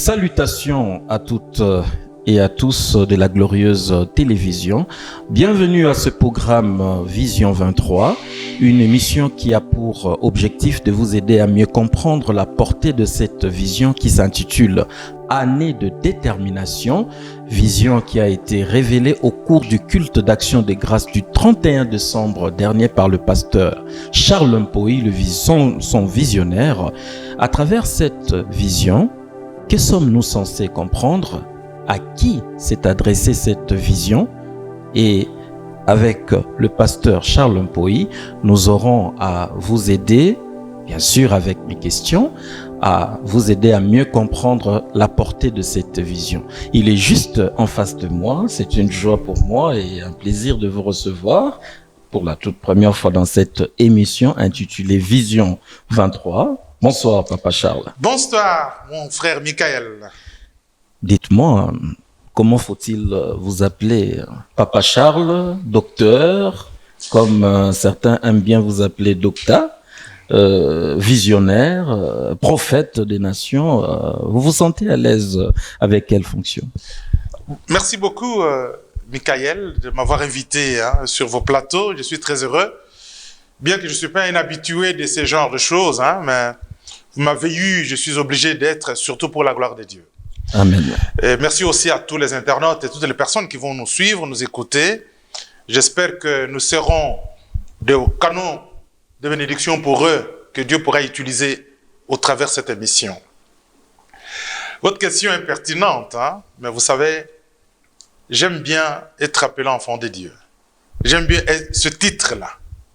Salutations à toutes et à tous de la glorieuse télévision. Bienvenue à ce programme Vision 23, une émission qui a pour objectif de vous aider à mieux comprendre la portée de cette vision qui s'intitule Année de détermination, vision qui a été révélée au cours du culte d'action des grâces du 31 décembre dernier par le pasteur Charles Mpoyi, son visionnaire. À travers cette vision, que sommes-nous censés comprendre? À qui s'est adressée cette vision? Et avec le pasteur Charles Mpoyi, nous aurons à vous aider, bien sûr avec mes questions, à vous aider à mieux comprendre la portée de cette vision. Il est juste en face de moi, c'est une joie pour moi et un plaisir de vous recevoir pour la toute première fois dans cette émission intitulée Vision 23. Bonsoir, Papa Charles. Bonsoir, mon frère Michael. Dites-moi, comment faut-il vous appeler? Papa Charles, docteur, comme certains aiment bien vous appeler docta, visionnaire, prophète des nations. Vous vous sentez à l'aise avec quelle fonction? Merci beaucoup, Michael, de m'avoir invité sur vos plateaux. Je suis très heureux. Bien que je ne suis pas un habitué de ce genre de choses, mais vous m'avez eu, je suis obligé d'être, surtout pour la gloire de Dieu. Amen. Et merci aussi à tous les internautes et toutes les personnes qui vont nous suivre, nous écouter. J'espère que nous serons des canaux de bénédiction pour eux, que Dieu pourra utiliser au travers de cette émission. Votre question est pertinente, mais vous savez, j'aime bien être appelé enfant de Dieu. J'aime bien ce titre-là,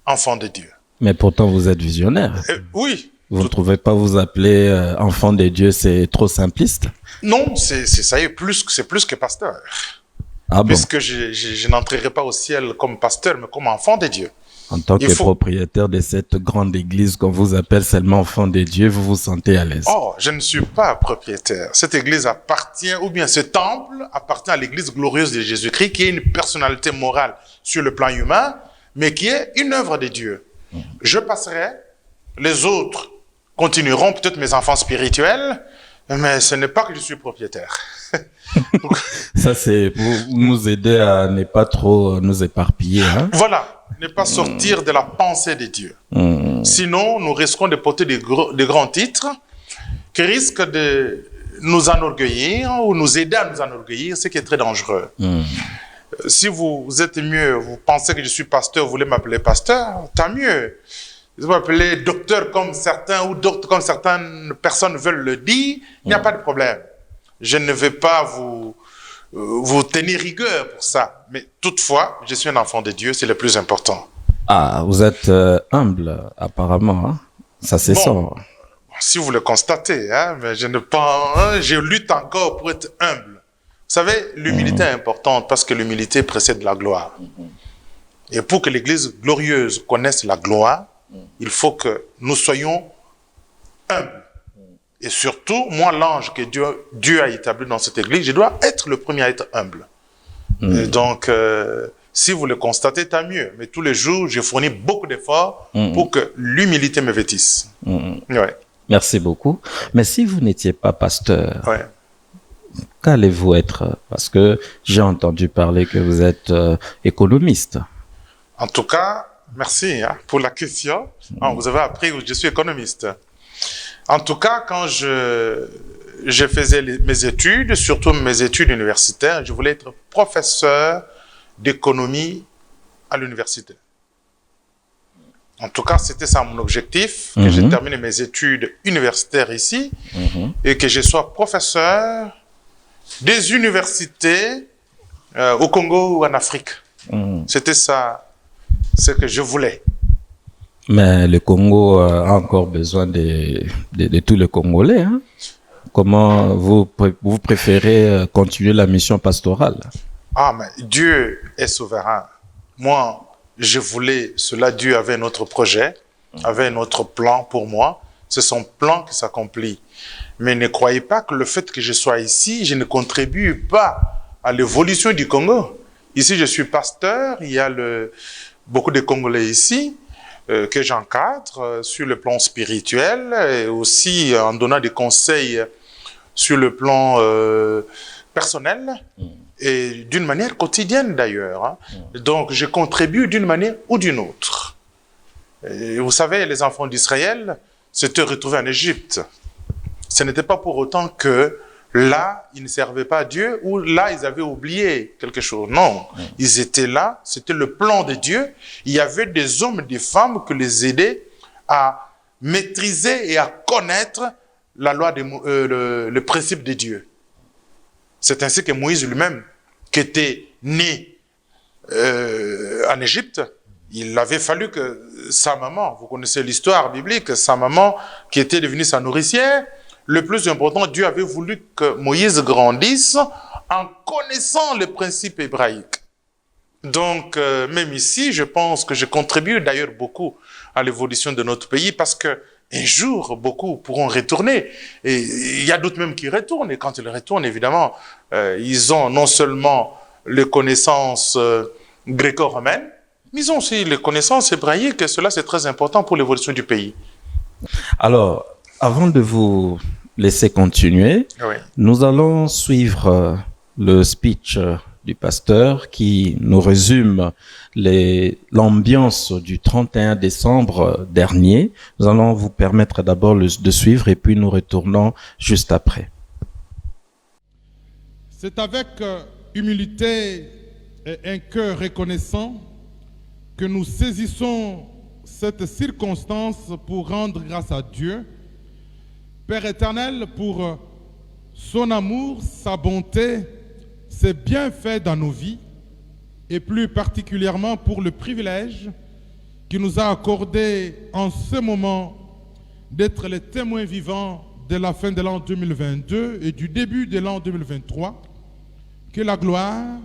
enfant de Dieu. Mais pourtant, vous êtes visionnaire. Oui. Vous ne trouvez pas vous appeler enfant de Dieu, c'est trop simpliste? Non, c'est plus que pasteur. Ah bon? Puisque je n'entrerai pas au ciel comme pasteur, mais comme enfant de Dieu. En tant que propriétaire de cette grande église qu'on vous appelle seulement enfant de Dieu, vous vous sentez à l'aise? Oh, je ne suis pas propriétaire. Cette église appartient, ou bien ce temple appartient à l'église glorieuse de Jésus-Christ, qui est une personnalité morale sur le plan humain, mais qui est une œuvre de Dieu. Je passerai, les autres continueront, peut-être mes enfants spirituels, mais ce n'est pas que je suis propriétaire. Ça, c'est pour nous aider à ne pas trop nous éparpiller. Voilà, ne pas sortir de la pensée de Dieu. Sinon, nous risquons de porter de grands titres qui risquent de nous enorgueillir ou nous aider à nous enorgueillir, ce qui est très dangereux. Si vous êtes mieux, vous pensez que je suis pasteur, vous voulez m'appeler pasteur, tant mieux. Vous m'appelez docteur comme certains ou docteur comme certaines personnes veulent le dire, il n'y a pas de problème. Je ne vais pas vous tenir rigueur pour ça. Mais toutefois, je suis un enfant de Dieu, c'est le plus important. Ah, vous êtes humble, apparemment. Ça, c'est ça. Si vous le constatez, mais je lutte encore pour être humble. Vous savez, l'humilité est importante parce que l'humilité précède la gloire. Et pour que l'Église glorieuse connaisse la gloire, il faut que nous soyons humbles. Et surtout, moi, l'ange que Dieu a établi dans cette église, je dois être le premier à être humble. Et donc, si vous le constatez, tant mieux. Mais tous les jours, je fournis beaucoup d'efforts pour que l'humilité me vêtisse. Ouais. Merci beaucoup. Mais si vous n'étiez pas pasteur, qu'allez-vous être? Parce que j'ai entendu parler que vous êtes économiste. En tout cas, merci pour la question. Vous avez appris que je suis économiste. En tout cas, quand je faisais mes études, surtout mes études universitaires, je voulais être professeur d'économie à l'université. En tout cas, c'était ça mon objectif, que j'ai terminé mes études universitaires ici et que je sois professeur des universités au Congo ou en Afrique. C'était ça, ce que je voulais. Mais le Congo a encore besoin de tous les Congolais. Comment vous préférez continuer la mission pastorale? Ah, mais Dieu est souverain. Moi, je voulais cela. Dieu avait un autre projet, avait un autre plan pour moi. C'est son plan qui s'accomplit. Mais ne croyez pas que le fait que je sois ici, je ne contribue pas à l'évolution du Congo. Ici, je suis pasteur. Il y a beaucoup de Congolais ici. Que j'encadre sur le plan spirituel et aussi en donnant des conseils sur le plan personnel et d'une manière quotidienne d'ailleurs. Hein. Donc, je contribue d'une manière ou d'une autre. Et vous savez, les enfants d'Israël s'étaient retrouvés en Égypte. Ce n'était pas pour autant que là, ils ne servaient pas Dieu ou là, ils avaient oublié quelque chose. Non, ils étaient là, c'était le plan de Dieu. Il y avait des hommes et des femmes qui les aidaient à maîtriser et à connaître la loi, le principe de Dieu. C'est ainsi que Moïse lui-même, qui était né en Égypte, il avait fallu que sa maman, vous connaissez l'histoire biblique, sa maman qui était devenue sa nourricière, le plus important, Dieu avait voulu que Moïse grandisse en connaissant les principes hébraïques. Donc, même ici, je pense que je contribue d'ailleurs beaucoup à l'évolution de notre pays parce que un jour, beaucoup pourront retourner. Et il y a d'autres même qui retournent. Et quand ils retournent, évidemment, ils ont non seulement les connaissances gréco-romaines, mais ils ont aussi les connaissances hébraïques. Et cela, c'est très important pour l'évolution du pays. Alors, avant de vous laisser continuer, Oui. nous allons suivre le speech du pasteur qui nous résume l'ambiance du 31 décembre dernier. Nous allons vous permettre d'abord de suivre et puis nous retournons juste après. C'est avec humilité et un cœur reconnaissant que nous saisissons cette circonstance pour rendre grâce à Dieu, Père éternel, pour son amour, sa bonté, ses bienfaits dans nos vies, et plus particulièrement pour le privilège qu'il nous a accordé en ce moment d'être les témoins vivants de la fin de l'an 2022 et du début de l'an 2023, que la gloire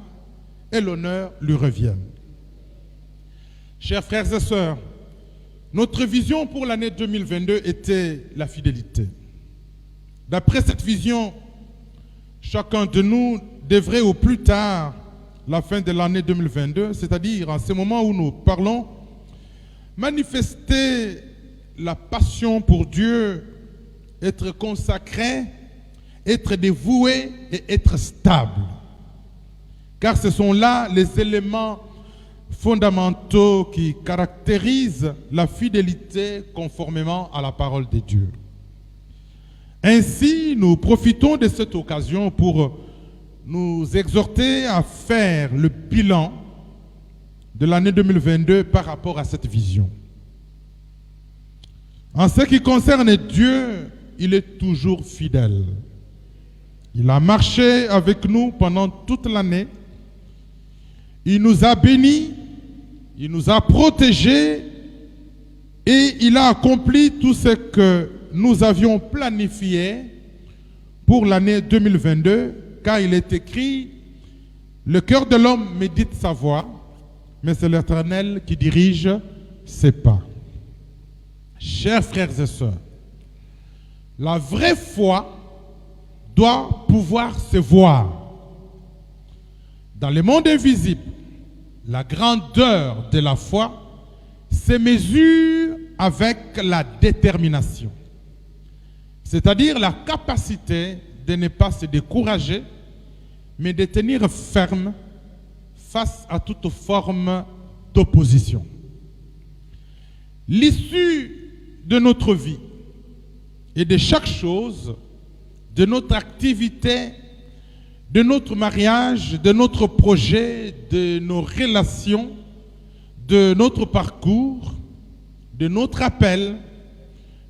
et l'honneur lui reviennent. Chers frères et sœurs, notre vision pour l'année 2022 était la fidélité. D'après cette vision, chacun de nous devrait au plus tard la fin de l'année 2022, c'est-à-dire en ce moment où nous parlons, manifester la passion pour Dieu, être consacré, être dévoué et être stable. Car ce sont là les éléments fondamentaux qui caractérisent la fidélité conformément à la parole de Dieu. Ainsi, nous profitons de cette occasion pour nous exhorter à faire le bilan de l'année 2022 par rapport à cette vision. En ce qui concerne Dieu, il est toujours fidèle. Il a marché avec nous pendant toute l'année. Il nous a bénis, il nous a protégés et il a accompli tout ce que nous avions planifié pour l'année 2022, car il est écrit, le cœur de l'homme médite sa voie, mais c'est l'Éternel qui dirige ses pas. Chers frères et sœurs, la vraie foi doit pouvoir se voir. Dans le monde invisible, la grandeur de la foi se mesure avec la détermination, c'est-à-dire la capacité de ne pas se décourager, mais de tenir ferme face à toute forme d'opposition. L'issue de notre vie et de chaque chose, de notre activité, de notre mariage, de notre projet, de nos relations, de notre parcours, de notre appel,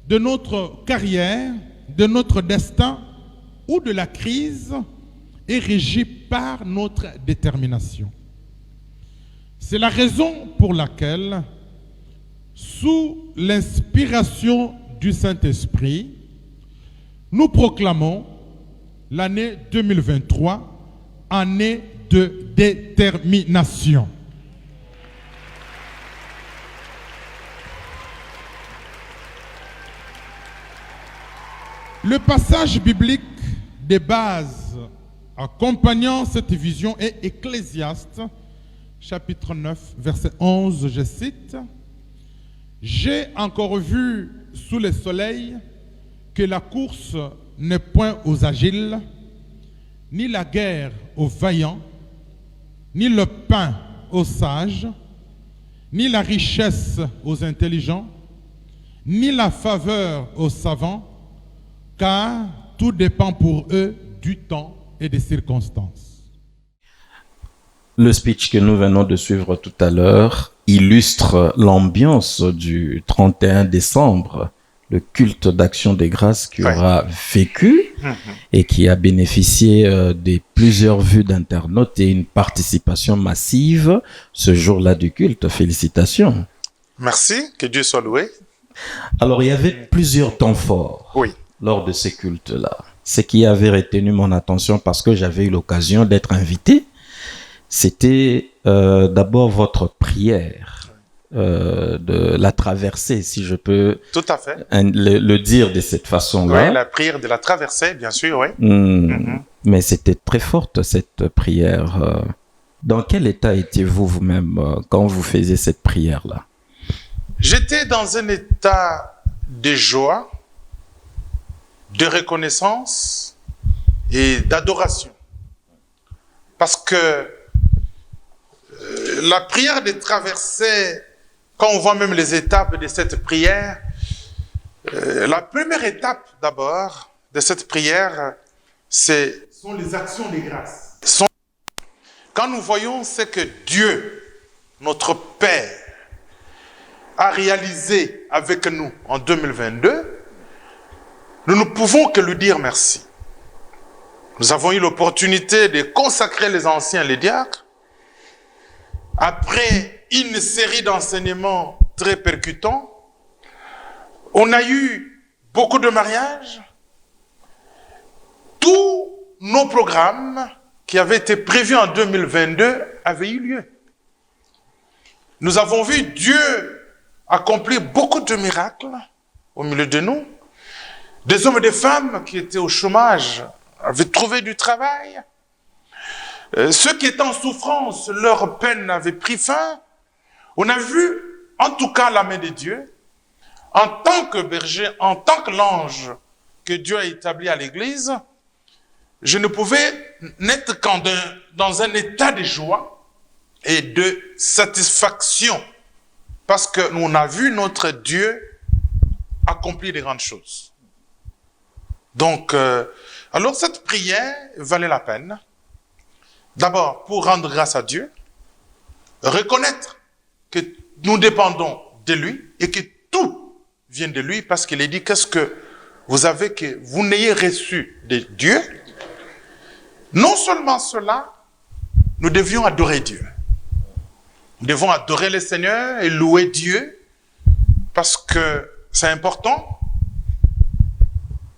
de notre carrière, de notre destin ou de la crise est régi par notre détermination. C'est la raison pour laquelle, sous l'inspiration du Saint-Esprit, nous proclamons l'année 2023, année de détermination. Le passage biblique de base accompagnant cette vision est Ecclésiaste, chapitre 9, verset 11, je cite, « J'ai encore vu sous le soleil que la course n'est point aux agiles, ni la guerre aux vaillants, ni le pain aux sages, ni la richesse aux intelligents, ni la faveur aux savants, car tout dépend pour eux du temps et des circonstances. Le speech que nous venons de suivre tout à l'heure illustre l'ambiance du 31 décembre, le culte d'action des grâces qui aura vécu et qui a bénéficié de plusieurs vues d'internautes et une participation massive ce jour-là du culte. Félicitations. Merci, que Dieu soit loué. Alors, il y avait plusieurs temps forts lors de ces cultes-là. Ce qui avait retenu mon attention parce que j'avais eu l'occasion d'être invité, c'était d'abord votre prière de la traversée, si je peux tout à fait le dire de cette façon-là. Oui, la prière de la traversée, bien sûr, oui. Mais c'était très forte cette prière. Dans quel état étiez-vous vous-même quand vous faisiez cette prière-là? J'étais dans un état de joie, de reconnaissance et d'adoration. Parce que la prière de traversée, quand on voit même les étapes de cette prière, la première étape d'abord de cette prière, sont les actions de grâce. Quand nous voyons ce que Dieu, notre Père, a réalisé avec nous en 2022, nous ne pouvons que lui dire merci. Nous avons eu l'opportunité de consacrer les anciens, les diacres. Après une série d'enseignements très percutants, on a eu beaucoup de mariages. Tous nos programmes qui avaient été prévus en 2022 avaient eu lieu. Nous avons vu Dieu accomplir beaucoup de miracles au milieu de nous. Des hommes et des femmes qui étaient au chômage avaient trouvé du travail. Ceux qui étaient en souffrance, leur peine avait pris fin. On a vu, en tout cas, la main de Dieu, en tant que berger, en tant que l'ange que Dieu a établi à l'Église. Je ne pouvais n'être qu'en dans un état de joie et de satisfaction, parce que nous avons vu notre Dieu accomplir de grandes choses. Donc, alors cette prière valait la peine. D'abord, pour rendre grâce à Dieu, reconnaître que nous dépendons de lui et que tout vient de lui, parce qu'il est dit, qu'est-ce que vous avez que vous n'ayez reçu de Dieu? Non seulement cela, nous devions adorer Dieu. Nous devons adorer le Seigneur et louer Dieu, parce que c'est important.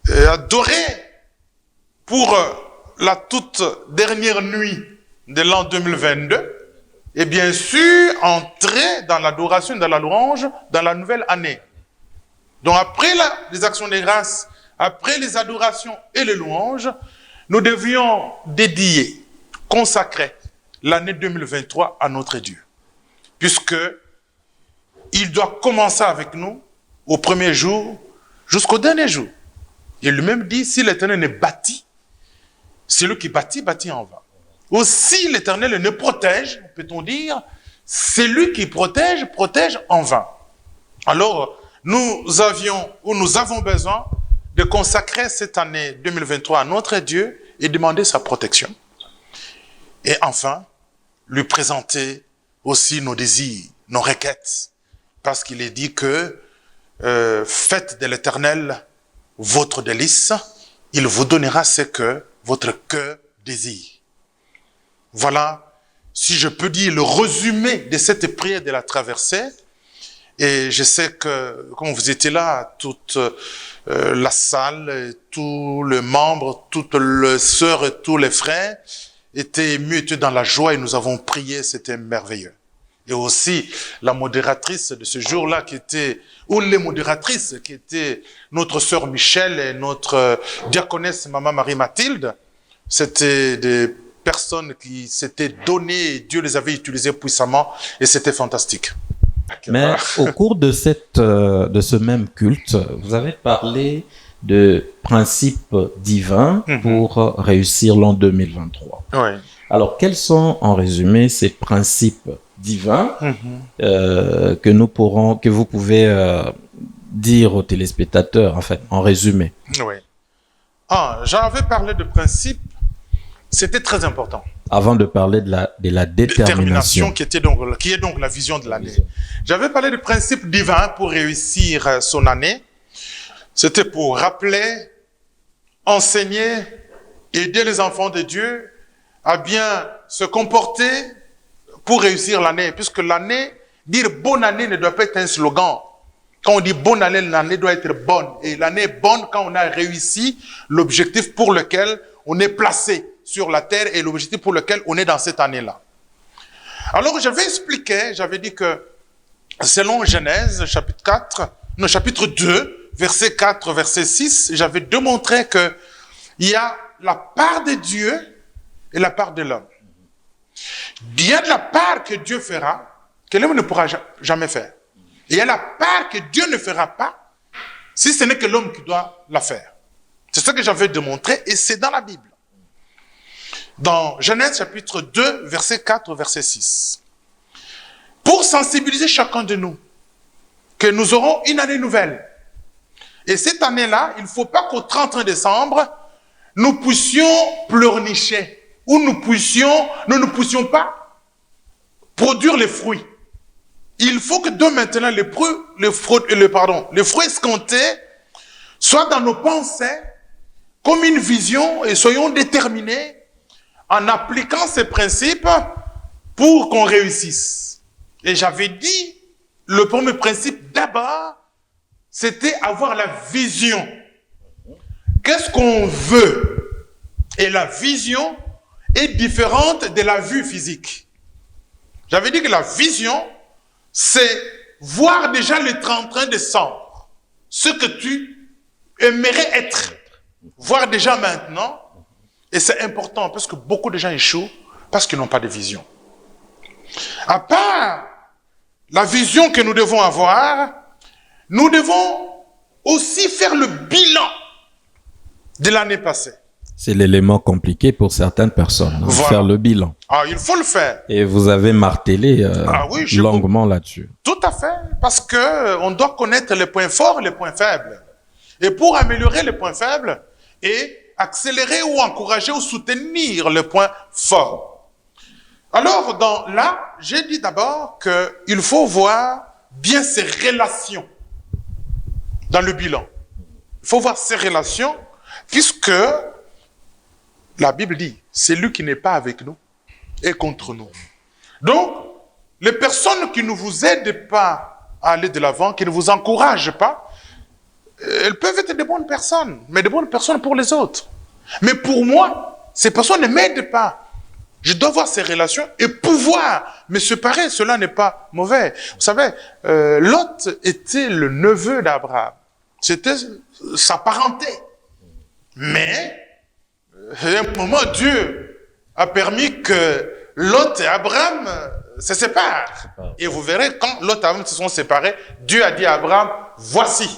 Et adorer pour la toute dernière nuit de l'an 2022, et bien sûr, entrer dans l'adoration, dans la louange, dans la nouvelle année. Donc après les actions de grâce, après les adorations et les louanges, nous devions dédier, consacrer l'année 2023 à notre Dieu. Puisque il doit commencer avec nous au premier jour jusqu'au dernier jour. Il lui-même dit, si l'Éternel ne bâtit, celui qui bâtit, bâtit en vain. Aussi l'Éternel ne protège, peut-on dire, celui qui protège, protège en vain. Alors, nous avons besoin de consacrer cette année 2023 à notre Dieu et demander sa protection. Et enfin, lui présenter aussi nos désirs, nos requêtes, parce qu'il est dit que faites de l'Éternel votre délice, il vous donnera ce que votre cœur désire. Voilà, si je peux dire, le résumé de cette prière de la traversée. Et je sais que, comme vous étiez là, toute la salle, tous les membres, toutes les sœurs et tous les frères étaient émus, étaient dans la joie et nous avons prié, c'était merveilleux. Et aussi, la modératrice de ce jour-là ou les modératrices qui étaient notre sœur Michel et notre diaconesse Maman Marie-Mathilde, c'était des personnes qui s'étaient données, Dieu les avait utilisées puissamment et c'était fantastique. Mais au cours de ce même culte, vous avez parlé de principes divins pour réussir l'an 2023. Oui. Alors, quels sont, en résumé, ces principes divins que vous pouvez dire aux téléspectateurs, en fait, en résumé? Oui. J'avais parlé de principes, c'était très important. Avant de parler de la détermination. Qui est donc la vision de l'année. J'avais parlé de principes divins pour réussir son année. C'était pour rappeler, enseigner, aider les enfants de Dieu à bien se comporter pour réussir l'année. Puisque l'année, dire bonne année ne doit pas être un slogan. Quand on dit bonne année, l'année doit être bonne. Et l'année est bonne quand on a réussi l'objectif pour lequel on est placé sur la terre et l'objectif pour lequel on est dans cette année-là. Alors, j'avais dit que selon Genèse, chapitre 2, verset 4, verset 6, j'avais démontré que il y a la part de Dieu et la part de l'homme. Il y a de la part que Dieu fera, que l'homme ne pourra jamais faire. Et il y a la part que Dieu ne fera pas, si ce n'est que l'homme qui doit la faire. C'est ça que j'avais démontré, et c'est dans la Bible. Dans Genèse chapitre 2, verset 4, verset 6. Pour sensibiliser chacun de nous que nous aurons une année nouvelle. Et cette année-là, il ne faut pas qu'au 31 décembre, nous puissions pleurnicher ou nous ne puissions pas produire les fruits. Il faut que de maintenant, les fruits escomptés soient dans nos pensées comme une vision et soyons déterminés en appliquant ces principes pour qu'on réussisse. Et j'avais dit, le premier principe d'abord, c'était avoir la vision. Qu'est-ce qu'on veut? Et la vision est différente de la vue physique. J'avais dit que la vision, c'est voir déjà le 31 décembre, ce que tu aimerais être. Voir déjà maintenant. Et c'est important parce que beaucoup de gens échouent parce qu'ils n'ont pas de vision. À part la vision que nous devons avoir, nous devons aussi faire le bilan de l'année passée. C'est l'élément compliqué pour certaines personnes, voilà. Faire le bilan. Il faut le faire. Et vous avez martelé longuement là-dessus. Tout à fait, parce qu'on doit connaître les points forts et les points faibles. Et pour améliorer les points faibles et accélérer ou encourager ou soutenir les points forts. Alors, j'ai dit d'abord qu'il faut voir bien ses relations dans le bilan. Il faut voir ses relations, puisque la Bible dit, c'est lui qui n'est pas avec nous et contre nous. Donc, les personnes qui ne vous aident pas à aller de l'avant, qui ne vous encouragent pas, elles peuvent être de bonnes personnes, mais de bonnes personnes pour les autres. Mais pour moi, ces personnes ne m'aident pas. Je dois voir ces relations et pouvoir me séparer. Cela n'est pas mauvais. Vous savez, Lot était le neveu d'Abraham. C'était sa parenté. Mais, à un moment, Dieu a permis que Lot et Abraham se séparent. Et vous verrez, quand Lot et Abraham se sont séparés, Dieu a dit à Abraham, voici.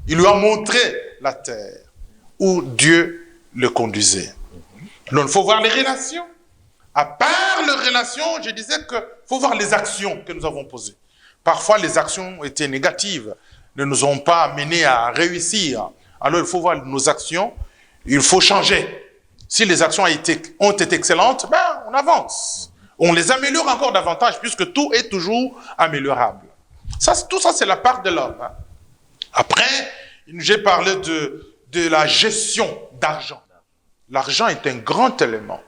Il lui a montré la terre où Dieu le conduisait. Donc, il faut voir les relations. À part les relations, je disais qu'il faut voir les actions que nous avons posées. Parfois, les actions étaient négatives, ne nous ont pas amenés à réussir. Alors, il faut voir nos actions, il faut changer. Si les actions ont été excellentes, on avance. On les améliore encore davantage, puisque tout est toujours améliorable. Tout ça, c'est la part de l'homme. Après, j'ai parlé de la gestion d'argent. L'argent est un grand élément.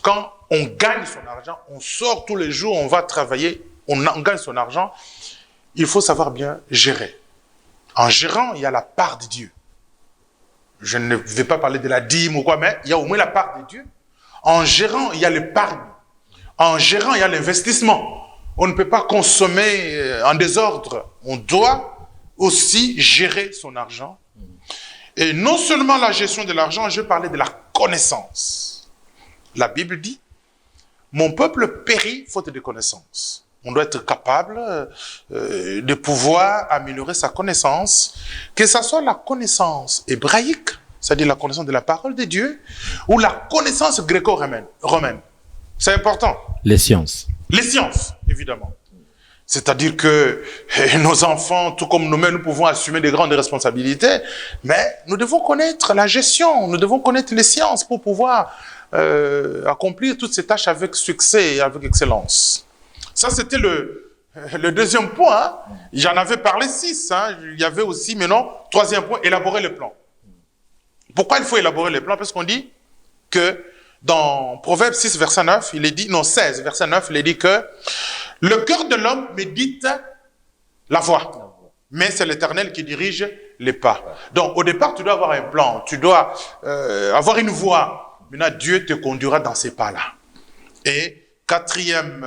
Quand on gagne son argent, on sort tous les jours, on va travailler, on gagne son argent, il faut savoir bien gérer. En gérant, il y a la part de Dieu. Je ne vais pas parler de la dîme ou quoi, mais il y a au moins la part de Dieu. En gérant, il y a l'épargne. En gérant, il y a l'investissement. On ne peut pas consommer en désordre. On doit aussi gérer son argent. Et non seulement la gestion de l'argent, je parlais de la connaissance. La Bible dit, mon peuple périt faute de connaissance. On doit être capable de pouvoir améliorer sa connaissance, que ce soit la connaissance hébraïque, c'est-à-dire la connaissance de la parole de Dieu, ou la connaissance gréco-romaine. C'est important. Les sciences. Les sciences, évidemment. C'est-à-dire que nos enfants, tout comme nous-mêmes, nous pouvons assumer des grandes responsabilités, mais nous devons connaître la gestion, nous devons connaître les sciences pour pouvoir accomplir toutes ces tâches avec succès et avec excellence. Ça, c'était le deuxième point. J'en avais parlé 6. Il y avait aussi, maintenant, troisième point, élaborer le plan. Pourquoi il faut élaborer le plan? Parce qu'on dit que dans Proverbe 6, verset 9, il est dit, non, 16, verset 9, il est dit que le cœur de l'homme médite la voie, mais c'est l'Éternel qui dirige les pas. Donc, au départ, tu dois avoir un plan, tu dois avoir une voie. Maintenant, Dieu te conduira dans ces pas-là. Et quatrième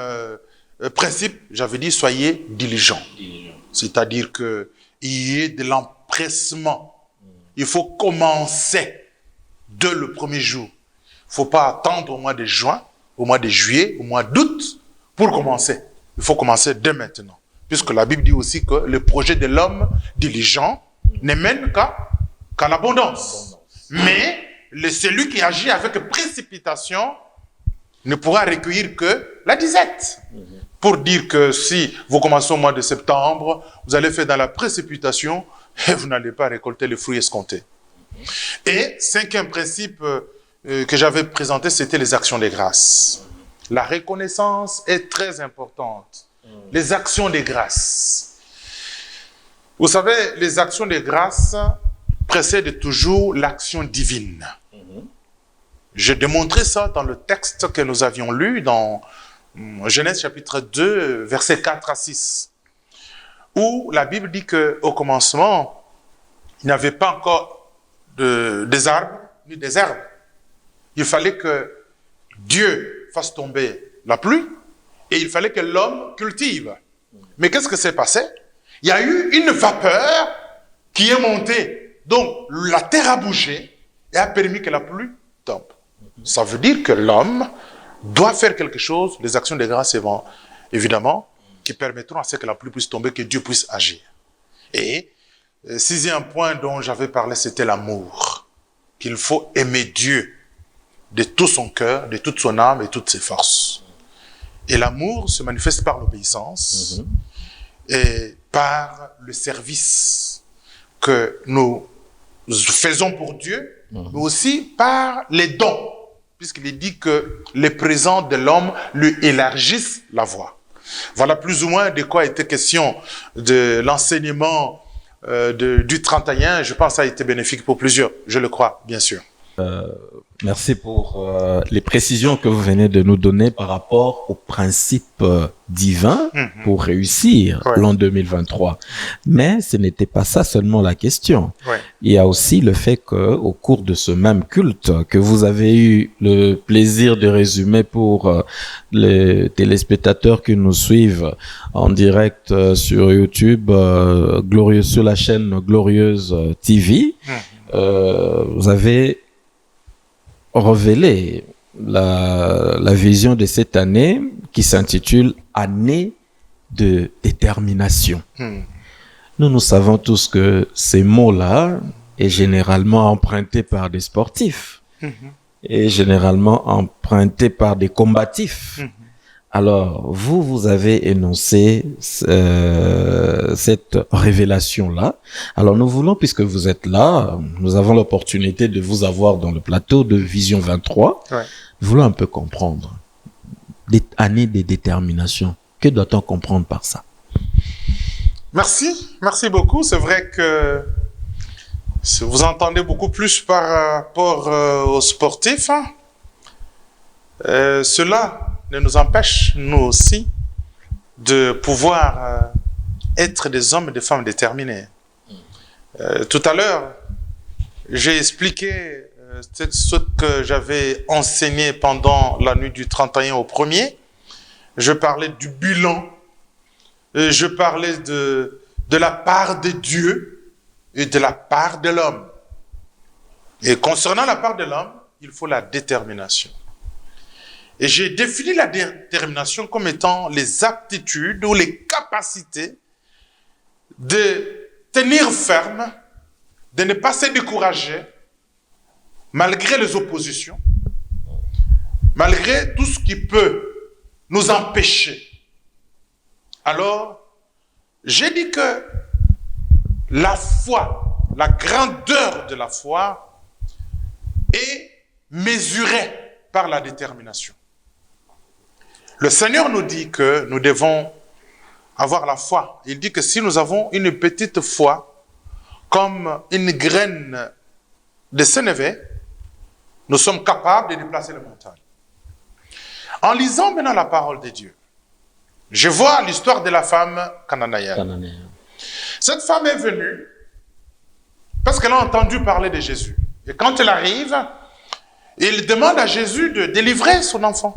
principe, j'avais dit, soyez diligents. C'est-à-dire qu'il y ait de l'empressement. Il faut commencer dès le premier jour. Il ne faut pas attendre au mois de juin, au mois de juillet, au mois d'août pour commencer. Il faut commencer dès maintenant. Puisque la Bible dit aussi que le projet de l'homme diligent ne mène qu'à l'abondance. Mais celui qui agit avec précipitation ne pourra recueillir que la disette. Pour dire que si vous commencez au mois de septembre, vous allez faire dans la précipitation et vous n'allez pas récolter les fruits escomptés. Et cinquième principe que j'avais présenté, c'était les actions de grâce. La reconnaissance est très importante. Les actions de grâce. Vous savez, les actions de grâce précèdent toujours l'action divine. J'ai démontré ça dans le texte que nous avions lu dans Genèse chapitre 2, versets 4 à 6, où la Bible dit qu'au commencement, il n'y avait pas encore des arbres ni des herbes. Il fallait que Dieu fasse tomber la pluie et il fallait que l'homme cultive. Mais qu'est-ce que s'est passé? Il y a eu une vapeur qui est montée. Donc, la terre a bougé et a permis que la pluie tombe. Ça veut dire que l'homme doit faire quelque chose, les actions de grâce, évidemment, qui permettront à ce que la pluie puisse tomber, que Dieu puisse agir. Et sixième point dont j'avais parlé, c'était l'amour. Qu'il faut aimer Dieu de tout son cœur, de toute son âme et toutes ses forces. Et l'amour se manifeste par l'obéissance et par le service que nous faisons pour Dieu, mais aussi par les dons, puisqu'il est dit que les présents de l'homme lui élargissent la voie. Voilà plus ou moins de quoi était question de l'enseignement du 31. Je pense que ça a été bénéfique pour plusieurs, je le crois, bien sûr. Merci pour les précisions que vous venez de nous donner par rapport aux principes divins pour réussir l'an 2023. Mais ce n'était pas ça seulement la question. Ouais. Il y a aussi le fait qu'au cours de ce même culte que vous avez eu le plaisir de résumer pour les téléspectateurs qui nous suivent en direct sur YouTube, sur la chaîne Glorieuse TV, vous avez révéler la vision de cette année qui s'intitule « Année de détermination ». Nous savons tous que ces mots-là est généralement emprunté par des sportifs et généralement emprunté par des combatifs. Alors, vous avez énoncé cette révélation-là. Alors, nous voulons, puisque vous êtes là, nous avons l'opportunité de vous avoir dans le plateau de Vision 23. Ouais. Nous voulons un peu comprendre. Des années de détermination. Que doit-on comprendre par ça? Merci beaucoup. C'est vrai que vous entendez beaucoup plus par rapport aux sportifs. Cela ne nous empêche, nous aussi, de pouvoir être des hommes et des femmes déterminés. Tout à l'heure, j'ai expliqué ce que j'avais enseigné pendant la nuit du 31 au 1er. Je parlais du bilan. Je parlais de la part de Dieu et de la part de l'homme. Et concernant la part de l'homme, il faut la détermination. Et j'ai défini la détermination comme étant les aptitudes ou les capacités de tenir ferme, de ne pas se décourager, malgré les oppositions, malgré tout ce qui peut nous empêcher. Alors, j'ai dit que la foi, la grandeur de la foi est mesurée par la détermination. Le Seigneur nous dit que nous devons avoir la foi. Il dit que si nous avons une petite foi, comme une graine de sénévé, nous sommes capables de déplacer les montagnes. En lisant maintenant la parole de Dieu, je vois l'histoire de la femme cananéenne. Cette femme est venue parce qu'elle a entendu parler de Jésus. Et quand elle arrive, il demande à Jésus de délivrer son enfant,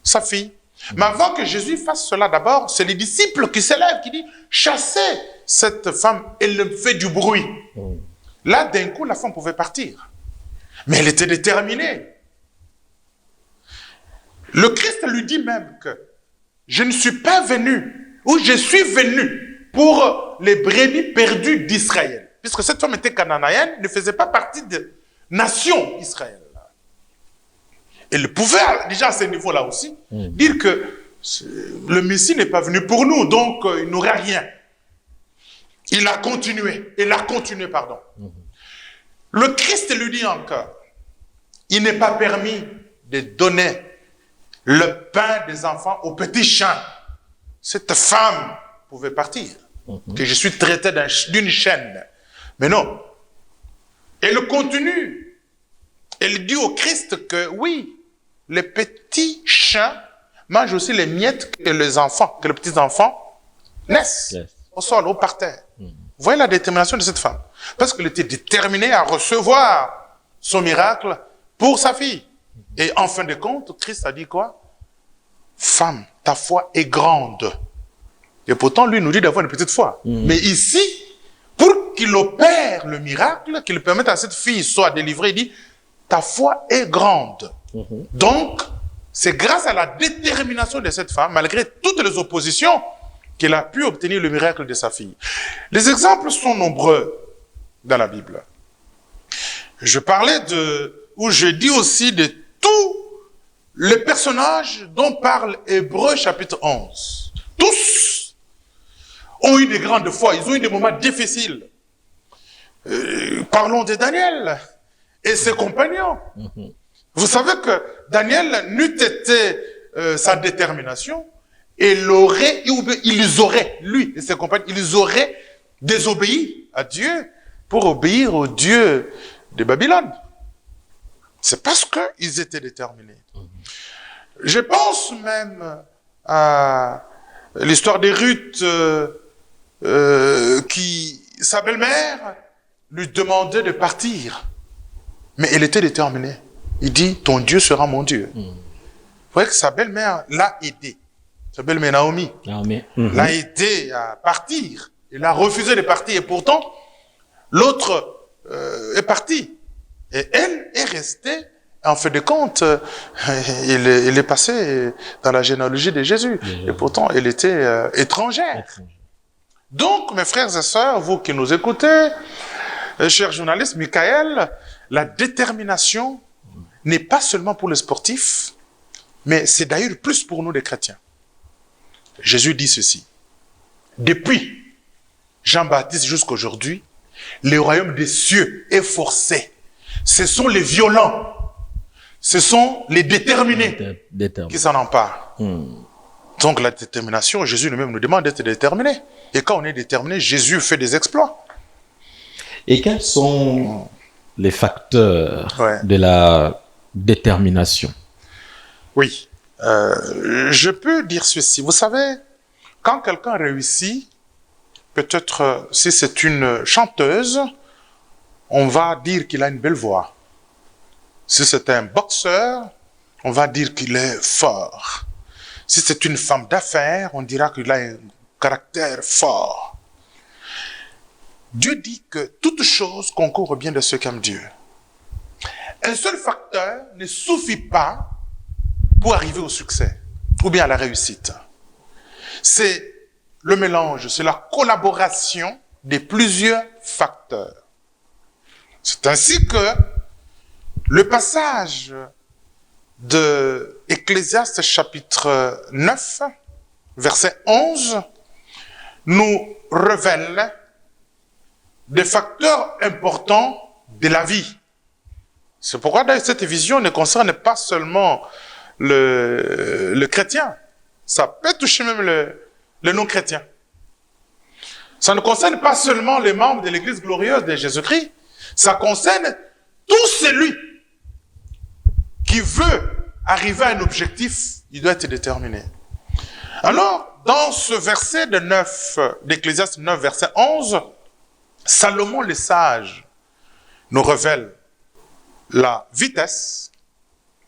sa fille. Mais avant que Jésus fasse cela, d'abord, c'est les disciples qui s'élèvent, qui disent « Chassez cette femme, elle fait du bruit. » Là, d'un coup, la femme pouvait partir. Mais elle était déterminée. Le Christ lui dit même que je ne suis pas venu, ou je suis venu pour les brebis perdues d'Israël. Puisque cette femme était cananéenne, ne faisait pas partie de nation Israël. Elle pouvait, déjà à ce niveau-là aussi, dire que le Messie n'est pas venu pour nous, donc il n'aurait rien. Il a continué, pardon. Le Christ lui dit encore, il n'est pas permis de donner le pain des enfants aux petits chiens. Cette femme pouvait partir, que je suis traité d'une chaîne. Mais non, elle continue. Elle dit au Christ que oui, les petits chiens mangent aussi les miettes que les enfants, que les petits-enfants naissent au sol, au parterre. Vous voyez la détermination de cette femme. Parce qu'elle était déterminée à recevoir son miracle pour sa fille. Et en fin de compte, Christ a dit quoi? Femme, ta foi est grande. Et pourtant, lui nous dit d'avoir une petite foi. Mais ici, pour qu'il opère le miracle, qu'il permette à cette fille soit délivrée, il dit, ta foi est grande. Donc, c'est grâce à la détermination de cette femme, malgré toutes les oppositions, qu'elle a pu obtenir le miracle de sa fille. Les exemples sont nombreux dans la Bible. Je parlais ou je dis aussi de tous les personnages dont parle Hébreux chapitre 11. Tous ont eu des grandes foi, ils ont eu des moments difficiles. Parlons de Daniel et ses compagnons. Vous savez que Daniel n'eût été sa détermination, ils auraient, lui et ses compagnons, ils auraient désobéi à Dieu pour obéir au Dieu de Babylone. C'est parce qu'ils étaient déterminés. Je pense même à l'histoire de Ruth, sa belle-mère lui demandait de partir, mais elle était déterminée. Il dit, ton Dieu sera mon Dieu. Vous voyez que sa belle-mère l'a aidé. Sa belle-mère Naomi l'a aidé à partir. Il a refusé de partir et pourtant, l'autre est parti. Et elle est restée, en fin de compte, il est passé dans la généalogie de Jésus. Et pourtant, elle était étrangère. Donc, mes frères et sœurs, vous qui nous écoutez, chers journalistes, Michael, la détermination n'est pas seulement pour les sportifs, mais c'est d'ailleurs plus pour nous les chrétiens. Jésus dit ceci. Depuis Jean-Baptiste jusqu'à aujourd'hui, le royaume des cieux est forcé. Ce sont les violents, ce sont les déterminés qui s'en emparent. Donc la détermination, Jésus lui-même nous demande d'être déterminé. Et quand on est déterminé, Jésus fait des exploits. Et quels sont les facteurs de la détermination? Oui, je peux dire ceci. Vous savez, quand quelqu'un réussit, peut-être si c'est une chanteuse, on va dire qu'il a une belle voix. Si c'est un boxeur, on va dire qu'il est fort. Si c'est une femme d'affaires, on dira qu'il a un caractère fort. Dieu dit que toute chose concourt au bien de ceux qui aiment Dieu. Un seul facteur ne suffit pas pour arriver au succès ou bien à la réussite. C'est le mélange, c'est la collaboration de plusieurs facteurs. C'est ainsi que le passage de Ecclésiaste chapitre 9, verset 11, nous révèle des facteurs importants de la vie. C'est pourquoi d'ailleurs cette vision ne concerne pas seulement le chrétien. Ça peut toucher même le non-chrétien. Ça ne concerne pas seulement les membres de l'Église glorieuse de Jésus-Christ. Ça concerne tout celui qui veut arriver à un objectif, il doit être déterminé. Alors, dans ce verset d'Ecclésiaste 9, verset 11, Salomon le sage nous révèle la vitesse,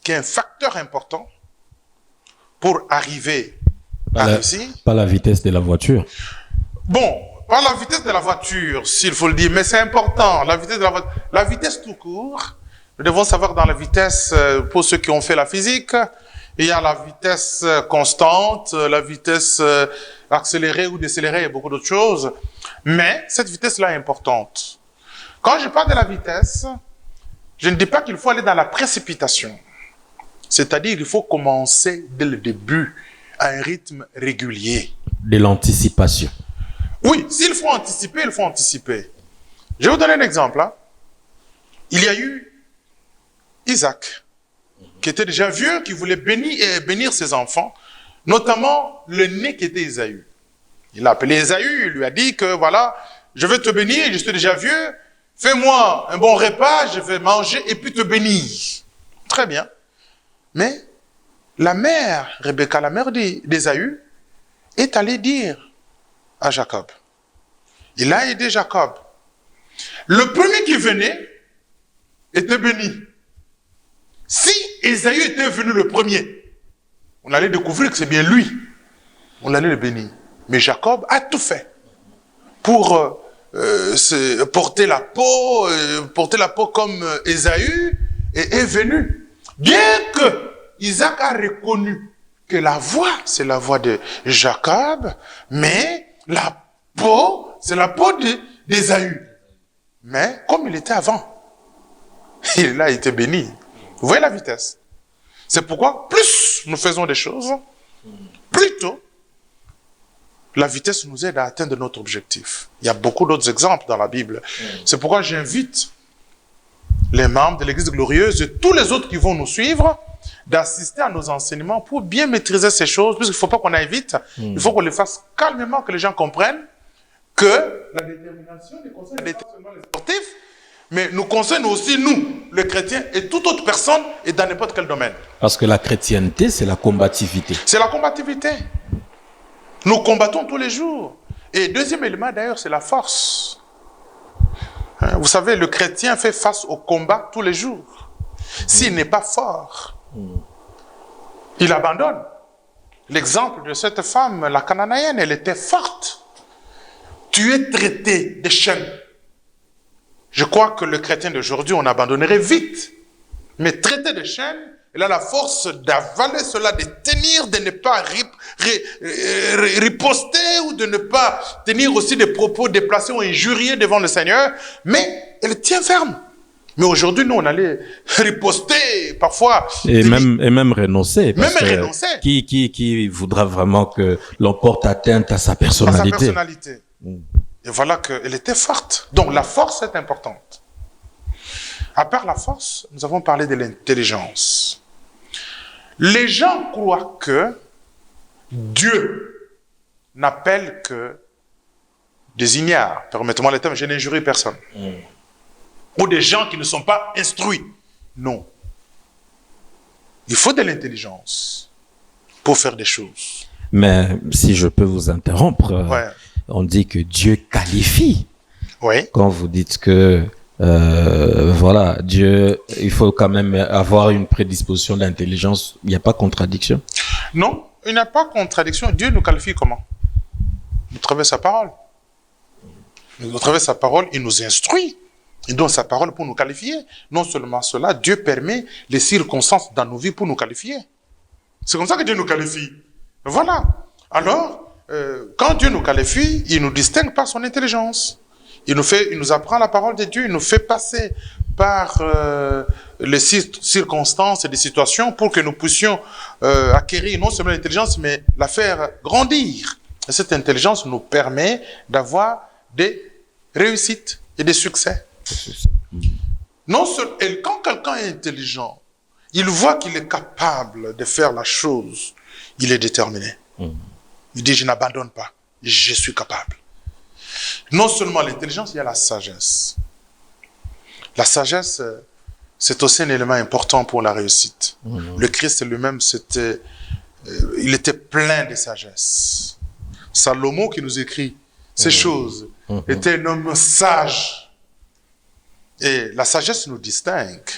qui est un facteur important pour arriver à réussir. Pas la vitesse de la voiture. Bon, pas la vitesse de la voiture, s'il faut le dire, mais c'est important, la vitesse de la voiture. La vitesse tout court, nous devons savoir dans la vitesse, pour ceux qui ont fait la physique, il y a la vitesse constante, la vitesse accélérée ou décélérée, il y a beaucoup d'autres choses. Mais cette vitesse-là est importante. Quand je parle de la vitesse, je ne dis pas qu'il faut aller dans la précipitation. C'est-à-dire qu'il faut commencer dès le début à un rythme régulier. De l'anticipation. Oui, s'il faut anticiper, il faut anticiper. Je vais vous donner un exemple. Hein. Il y a eu Isaac, qui était déjà vieux, qui voulait bénir ses enfants, notamment le né qui était Ésaü. Il a appelé Ésaü, il lui a dit que voilà, je vais te bénir, je suis déjà vieux, fais-moi un bon repas, je vais manger et puis te bénir. Très bien. Mais la mère, Rebecca, la mère d'Ésaü, est allée dire à Jacob. Il a aidé Jacob. Le premier qui venait était béni. Si Ésaü était venu le premier, on allait découvrir que c'est bien lui. On allait le bénir. Mais Jacob a tout fait pour porter la peau comme Ésaü et est venu. Bien que Isaac a reconnu que la voix, c'est la voix de Jacob, mais la peau, c'est la peau d'Ésaü. Mais comme il était avant, il a été béni. Vous voyez la vitesse. C'est pourquoi plus nous faisons des choses, plus tôt, la vitesse nous aide à atteindre notre objectif. Il y a beaucoup d'autres exemples dans la Bible. C'est pourquoi j'invite les membres de l'Église glorieuse et tous les autres qui vont nous suivre d'assister à nos enseignements pour bien maîtriser ces choses, puisqu'il ne faut pas qu'on aille vite, il faut qu'on les fasse calmement, que les gens comprennent que la détermination ne concerne pas seulement les sportifs, mais nous concerne aussi nous, les chrétiens, et toute autre personne, et dans n'importe quel domaine. Parce que la chrétienté, c'est la combativité. C'est la combativité. Nous combattons tous les jours. Et deuxième élément, d'ailleurs, c'est la force. Vous savez, le chrétien fait face au combat tous les jours. S'il n'est pas fort, il abandonne. L'exemple de cette femme, la Cananéenne, elle était forte. Tu es traité de chaînes. Je crois que le chrétien d'aujourd'hui, on abandonnerait vite. Mais traité de chaînes, il a la force d'avaler cela, de tenir, de ne pas riposter ou de ne pas tenir aussi des propos déplacés ou injuriés devant le Seigneur. Mais elle tient ferme. Mais aujourd'hui, nous, on allait riposter parfois. Et même renoncer. Même renoncer. Qui voudra vraiment que l'on porte atteinte à sa personnalité. À sa personnalité. Et voilà qu'elle était forte. Donc la force est importante. À part la force, nous avons parlé de l'intelligence. Les gens croient que Dieu n'appelle que des ignares. Permettez-moi le terme, je n'injurie personne. Ou des gens qui ne sont pas instruits. Non. Il faut de l'intelligence pour faire des choses. Mais si je peux vous interrompre, ouais. On dit que Dieu qualifie. Oui. Quand vous dites que voilà, Dieu, il faut quand même avoir une prédisposition d'intelligence, il n'y a pas contradiction? Non, il n'y a pas contradiction. Dieu nous qualifie comment? Au travers de sa parole. Au travers de sa parole, il nous instruit. Il donne sa parole pour nous qualifier. Non seulement cela, Dieu permet les circonstances dans nos vies pour nous qualifier. C'est comme ça que Dieu nous qualifie. Voilà. Alors, quand Dieu nous qualifie, il nous distingue par son intelligence. Il nous apprend la parole de Dieu, il nous fait passer par les circonstances et les situations pour que nous puissions acquérir non seulement l'intelligence, mais la faire grandir. Et cette intelligence nous permet d'avoir des réussites et des succès. Et quand quelqu'un est intelligent, il voit qu'il est capable de faire la chose, il est déterminé. Il dit, je n'abandonne pas, je suis capable. Non seulement l'intelligence, il y a la sagesse. La sagesse, c'est aussi un élément important pour la réussite. Le Christ lui-même, il était plein de sagesse. Salomon qui nous écrit ces choses était un homme sage. Et la sagesse nous distingue.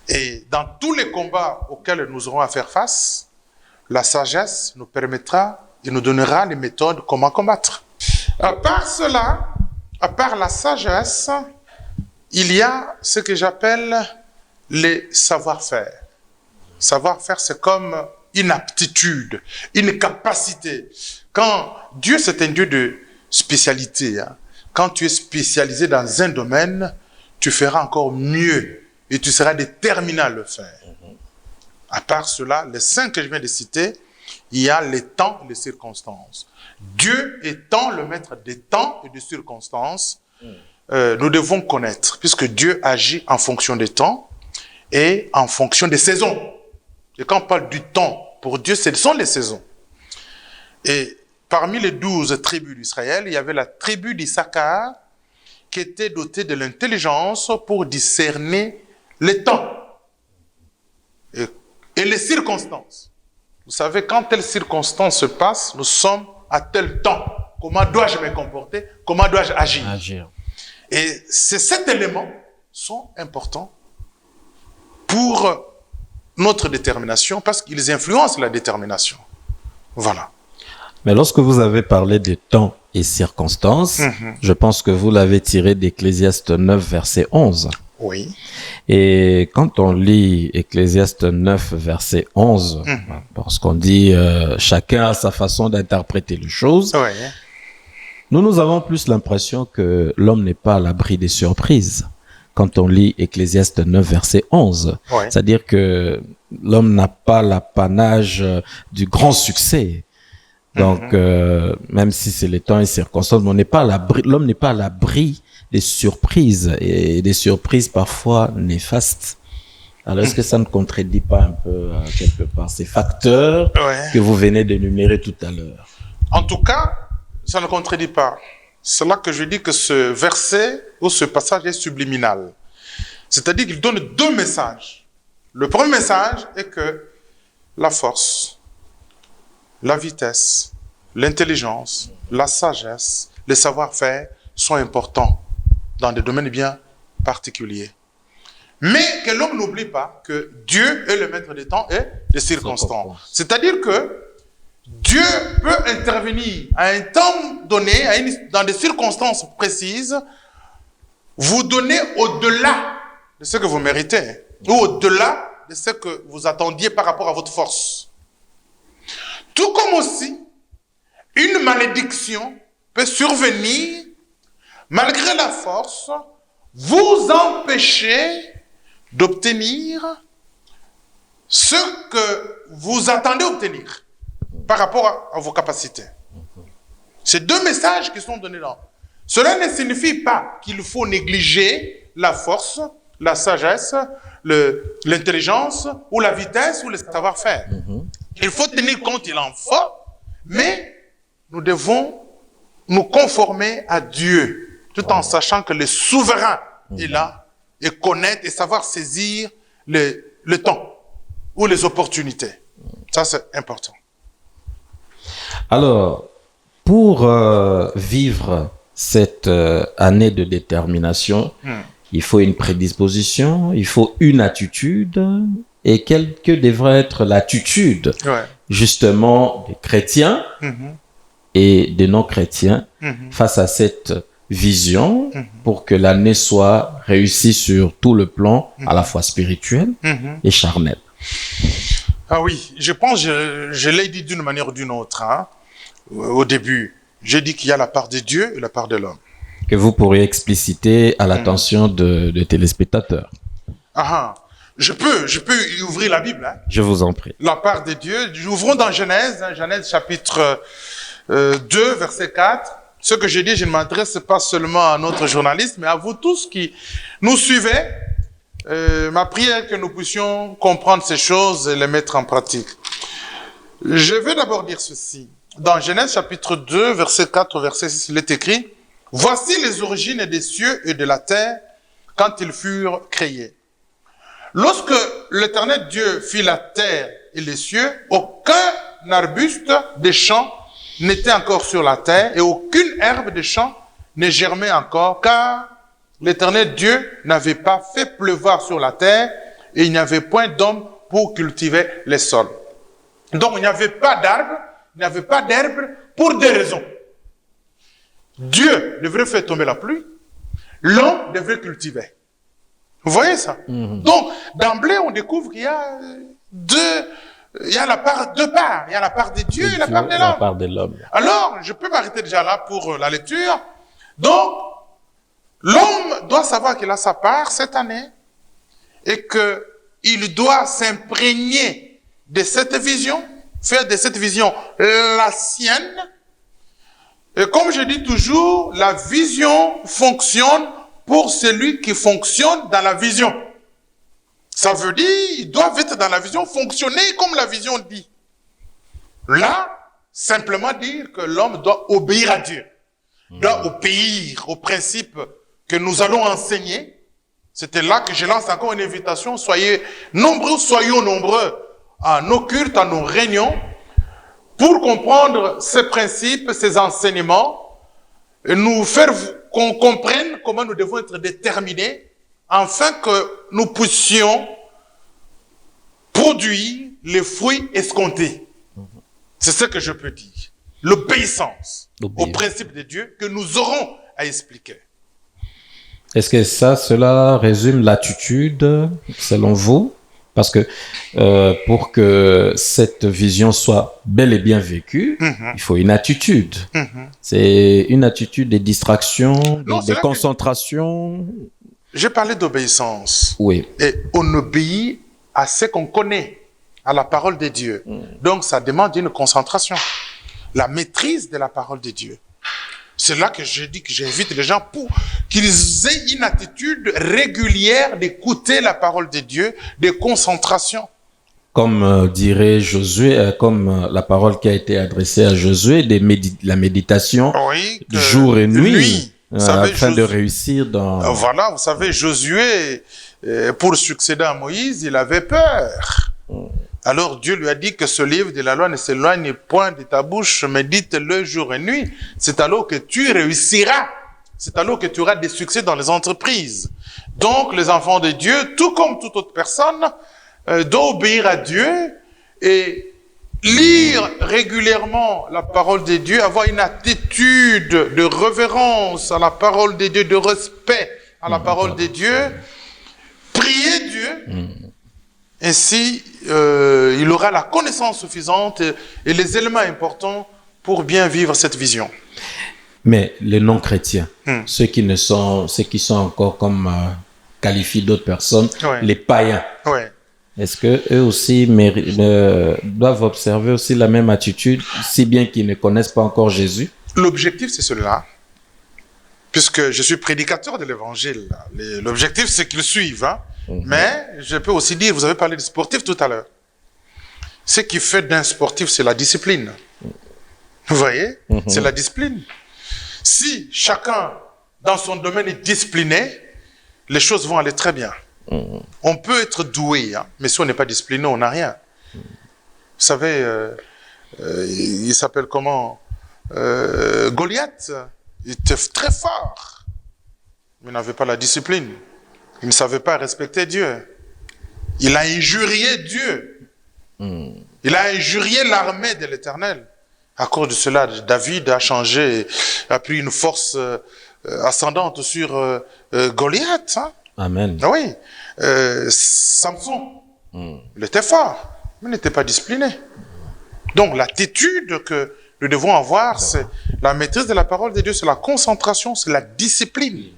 Et dans tous les combats auxquels nous aurons à faire face, la sagesse nous permettra et nous donnera les méthodes comment combattre. À part cela, à part la sagesse, il y a ce que j'appelle les savoir-faire. Savoir-faire, c'est comme une aptitude, une capacité. Quand Dieu, c'est un Dieu de spécialité. Quand tu es spécialisé dans un domaine, tu feras encore mieux et tu seras déterminé à le faire. À part cela, les 5 que je viens de citer, il y a les temps et les circonstances. Dieu étant le maître des temps et des circonstances, nous devons connaître, puisque Dieu agit en fonction des temps et en fonction des saisons. Et quand on parle du temps, pour Dieu, ce sont les saisons. Et parmi les 12 tribus d'Israël, il y avait la tribu d'Issachar qui était dotée de l'intelligence pour discerner les temps et les circonstances. Vous savez, quand telle circonstance se passe, nous sommes à tel temps. Comment dois-je me comporter? Comment dois-je agir? Et ces 7 éléments sont importants pour notre détermination parce qu'ils influencent la détermination. Voilà. Mais lorsque vous avez parlé des temps et circonstances, je pense que vous l'avez tiré d'Ecclésiaste 9, verset 11. Oui. Et quand on lit Ecclésiaste 9, verset 11, parce qu'on dit chacun a sa façon d'interpréter les choses, nous avons plus l'impression que l'homme n'est pas à l'abri des surprises. Quand on lit Ecclésiaste 9, verset 11, c'est-à-dire que l'homme n'a pas l'apanage du grand succès. Donc, même si c'est les temps et circonstances, l'homme n'est pas à l'abri des surprises, et des surprises parfois néfastes. Alors, est-ce que ça ne contredit pas un peu, quelque part, ces facteurs que vous venez d'énumérer tout à l'heure? En tout cas, ça ne contredit pas. C'est là que je dis que ce verset ou ce passage est subliminal. C'est-à-dire qu'il donne 2 messages. Le premier message est que la force, la vitesse, l'intelligence, la sagesse, les savoir-faire sont importants dans des domaines bien particuliers. Mais que l'homme n'oublie pas que Dieu est le maître des temps et des circonstances. C'est-à-dire que Dieu peut intervenir à un temps donné, dans des circonstances précises, vous donner au-delà de ce que vous méritez, ou au-delà de ce que vous attendiez par rapport à votre force. Tout comme aussi, une malédiction peut survenir, malgré la force, vous empêcher d'obtenir ce que vous attendez obtenir par rapport à vos capacités. C'est 2 messages qui sont donnés là. Cela ne signifie pas qu'il faut négliger la force, la sagesse, l'intelligence, ou la vitesse, ou le savoir-faire. Il faut tenir compte, il en faut, mais nous devons nous conformer à Dieu, tout en sachant que le souverain est là, et connaître et savoir saisir le temps ou les opportunités. Ça, c'est important. Alors, pour vivre cette année de détermination, il faut une prédisposition, il faut une attitude. Et quelle que devrait être l'attitude, justement, des chrétiens et des non-chrétiens face à cette vision pour que l'année soit réussie sur tout le plan, à la fois spirituel et charnel? Ah oui, je pense, je l'ai dit d'une manière ou d'une autre, hein, au début. J'ai dit qu'il y a la part de Dieu et la part de l'homme. Que vous pourriez expliciter à l'attention de téléspectateurs. Ah, je peux ouvrir la Bible. Hein. Je vous en prie. La part de Dieu. Ouvrons dans Genèse, hein, Genèse chapitre 2, verset 4. Ce que j'ai dit, je ne m'adresse pas seulement à notre journaliste, mais à vous tous qui nous suivez. Ma prière est que nous puissions comprendre ces choses et les mettre en pratique. Je vais d'abord dire ceci. Dans Genèse chapitre 2, verset 4 au verset 6, il est écrit « Voici les origines des cieux et de la terre quand ils furent créés. Lorsque l'Éternel Dieu fit la terre et les cieux, aucun arbuste des champs n'était encore sur la terre et aucune herbe des champs ne germait encore, car l'Éternel Dieu n'avait pas fait pleuvoir sur la terre et il n'y avait point d'homme pour cultiver les sols. » Donc il n'y avait pas d'arbre, il n'y avait pas d'herbe pour deux raisons. Dieu devrait faire tomber la pluie, l'homme devrait cultiver. Vous voyez ça? Donc, d'emblée, on découvre qu'il y a il y a la part de part. Il y a la part de Dieu et la part de l'homme. Alors, je peux m'arrêter déjà là pour la lecture. Donc, l'homme doit savoir qu'il a sa part cette année et qu'il doit s'imprégner de cette vision, faire de cette vision la sienne. Et comme je dis toujours, la vision fonctionne pour celui qui fonctionne dans la vision. Ça veut dire, ils doivent être dans la vision, fonctionner comme la vision dit. Là, simplement dire que l'homme doit obéir à Dieu, doit obéir aux principes que nous allons enseigner. C'était là que je lance encore une invitation. Soyons nombreux à nos cultes, à nos réunions, pour comprendre ces principes, ces enseignements, et nous faire qu'on comprenne comment nous devons être déterminés, afin que nous puissions produire les fruits escomptés. C'est ce que je peux dire. L'obéissance aux principes de Dieu que nous aurons à expliquer. Est-ce que cela résume l'attitude, selon vous? Parce que pour que cette vision soit bel et bien vécue, il faut une attitude. C'est une attitude de distraction, de concentration. J'ai parlé d'obéissance. Oui. Et on obéit à ce qu'on connaît, à la parole de Dieu. Donc ça demande une concentration, la maîtrise de la parole de Dieu. C'est là que je dis que j'invite les gens pour qu'ils aient une attitude régulière d'écouter la parole de Dieu, de concentration. Comme dirait Josué, comme la parole qui a été adressée à Josué, la méditation jour et nuit, afin de réussir dans... Voilà, vous savez, Josué, pour succéder à Moïse, il avait peur. Alors Dieu lui a dit que ce livre de la loi ne s'éloigne point de ta bouche, médite-le jour et nuit. C'est alors que tu réussiras. C'est alors que tu auras des succès dans les entreprises. Donc les enfants de Dieu, tout comme toute autre personne, doivent obéir à Dieu et lire régulièrement la parole de Dieu, avoir une attitude de révérence à la parole de Dieu, de respect à la parole de Dieu, prier Dieu. Ainsi, il aura la connaissance suffisante et les éléments importants pour bien vivre cette vision. Mais les non-chrétiens, ceux qui sont encore comme qualifient d'autres personnes, les païens, est-ce que eux aussi doivent observer aussi la même attitude, si bien qu'ils ne connaissent pas encore Jésus? L'objectif, c'est cela. Puisque je suis prédicateur de l'évangile, l'objectif, c'est qu'ils suivent. Hein? Mais je peux aussi dire, vous avez parlé de sportif tout à l'heure. Ce qui fait d'un sportif, c'est la discipline. Vous voyez? C'est la discipline. Si chacun, dans son domaine, est discipliné, les choses vont aller très bien. On peut être doué, hein, mais si on n'est pas discipliné, on n'a rien. Vous savez, il s'appelle comment? Goliath. Il était très fort, mais il n'avait pas la discipline. Il ne savait pas respecter Dieu. Il a injurié Dieu. Il a injurié l'armée de l'Éternel. À cause de cela, David a changé, a pris une force ascendante sur Goliath. Hein? Amen. Oui. Samson, il était fort. mais n'était pas discipliné. Donc l'attitude que nous devons avoir, c'est la maîtrise de la parole de Dieu, c'est la concentration, c'est la discipline.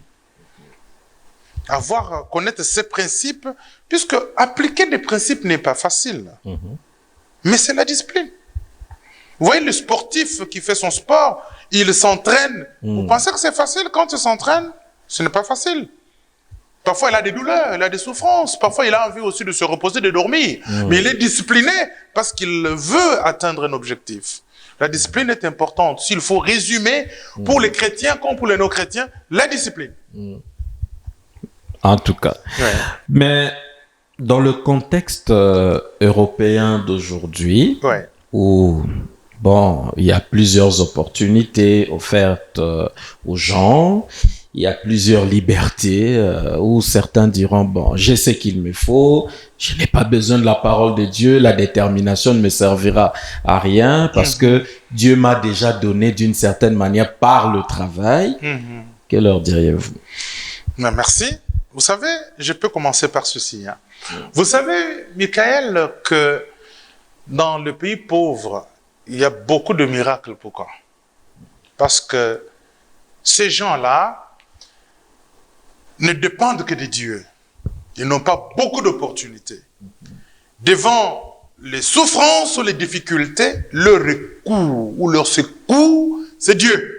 Connaître ces principes, puisque appliquer des principes n'est pas facile. Mais c'est la discipline. Vous voyez le sportif qui fait son sport, il s'entraîne. Vous pensez que c'est facile quand il s'entraîne? Ce n'est pas facile. Parfois, il a des douleurs, il a des souffrances. Parfois, il a envie aussi de se reposer, de dormir. Mais il est discipliné parce qu'il veut atteindre un objectif. La discipline est importante. S'il faut résumer, pour les chrétiens comme pour les non-chrétiens, la discipline. En tout cas. Ouais. Mais dans le contexte européen d'aujourd'hui, Ouais. où bon, il y a plusieurs opportunités offertes aux gens, il y a plusieurs libertés où certains diront bon, j'ai ce qu'il me faut, je n'ai pas besoin de la parole de Dieu, la détermination ne me servira à rien parce que Dieu m'a déjà donné d'une certaine manière par le travail. Que leur diriez-vous? Non, merci. Vous savez, je peux commencer par ceci. Vous savez, Michael, que dans le pays pauvre, il y a beaucoup de miracles. Pourquoi? Parce que ces gens-là ne dépendent que de Dieu. Ils n'ont pas beaucoup d'opportunités. Devant les souffrances ou les difficultés, leur recours ou leur secours, c'est Dieu.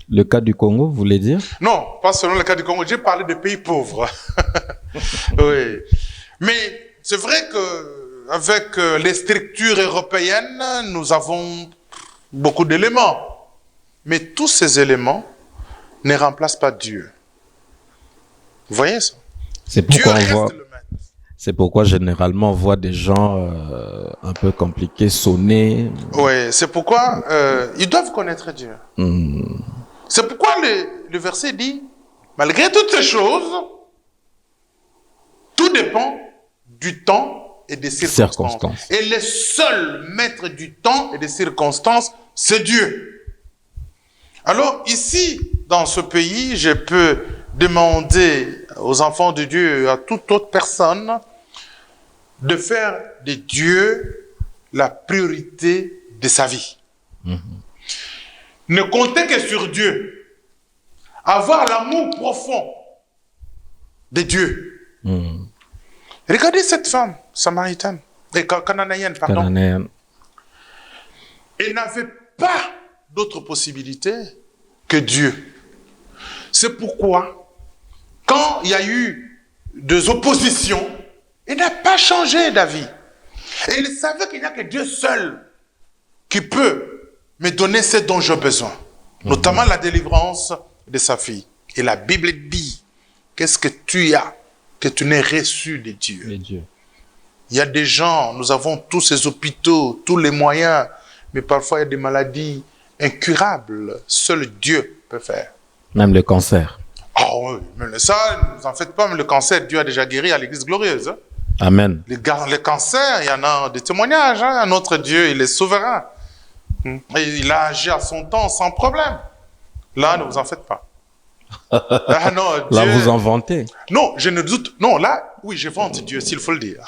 Le cas du Congo, vous voulez dire? Non, pas seulement le cas du Congo. J'ai parlé de pays pauvres. Oui. Mais c'est vrai que avec les structures européennes, nous avons beaucoup d'éléments. Mais tous ces éléments ne remplacent pas Dieu. Vous voyez ça? C'est Dieu pourquoi reste on voit. le maître. C'est pourquoi généralement on voit des gens un peu compliqués sonner. Oui, c'est pourquoi ils doivent connaître Dieu. C'est pourquoi le verset dit, malgré toutes ces choses, tout dépend du temps et des circonstances. Et le seul maître du temps et des circonstances, c'est Dieu. Alors ici, dans ce pays, je peux demander aux enfants de Dieu, à toute autre personne, de faire de Dieu la priorité de sa vie. Ne compter que sur Dieu. Avoir l'amour profond de Dieu. Regardez cette femme samaritaine, cananéenne, pardon. Cananéenne. Elle n'avait pas d'autre possibilité que Dieu. C'est pourquoi, quand il y a eu des oppositions, elle n'a pas changé d'avis. Et il savait qu'il n'y a que Dieu seul qui peut me donner ce dont j'ai besoin, notamment la délivrance de sa fille. Et la Bible dit, qu'est-ce que tu as que tu n'aies reçu de Dieu? Il y a des gens, nous avons tous ces hôpitaux, tous les moyens, mais parfois il y a des maladies incurables. Seul Dieu peut faire. Même le cancer. Ah oui, mais ça, ne vous en faites pas, mais le cancer, Dieu a déjà guéri à l'église glorieuse. Hein. Amen. Les cancers, il y en a des témoignages. Hein. Notre Dieu, il est souverain. Et il a agi à son temps sans problème. Là, ne vous en faites pas. Ah, non, Dieu... Là, vous en vantez. Non, je ne doute. Non, là, oui, je vante Dieu, s'il faut le dire.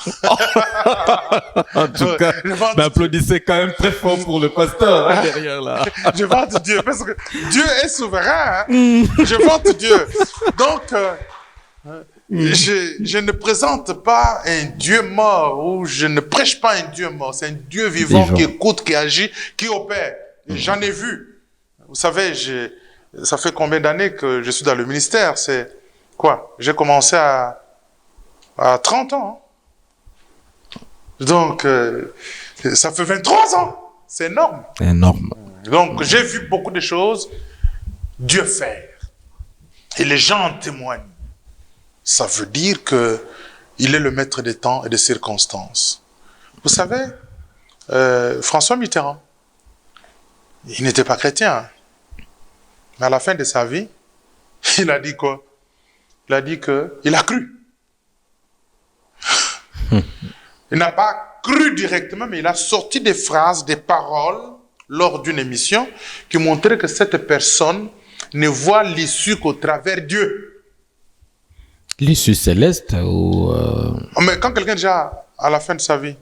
En tout cas, mais applaudissez quand même très fort pour le pasteur hein, derrière là. Je vante Dieu parce que Dieu est souverain. Hein. Je vante Dieu. Donc, je ne présente pas un Dieu mort ou je ne prêche pas un Dieu mort. C'est un Dieu vivant qui écoute, qui agit, qui opère. J'en ai vu. Vous savez, ça fait combien d'années que je suis dans le ministère? C'est quoi? J'ai commencé à 30 ans. Donc, ça fait 23 ans. C'est énorme. Énorme. Donc, j'ai vu beaucoup de choses Dieu faire. Et les gens en témoignent. Ça veut dire qu'il est le maître des temps et des circonstances. Vous savez, François Mitterrand, il n'était pas chrétien. Mais à la fin de sa vie, il a dit quoi? Il a dit qu'il a cru. Il n'a pas cru directement, mais il a sorti des phrases, des paroles lors d'une émission qui montraient que cette personne ne voit l'issue qu'au travers Dieu. L'issue céleste ou... Mais quand quelqu'un est déjà à la fin de sa vie,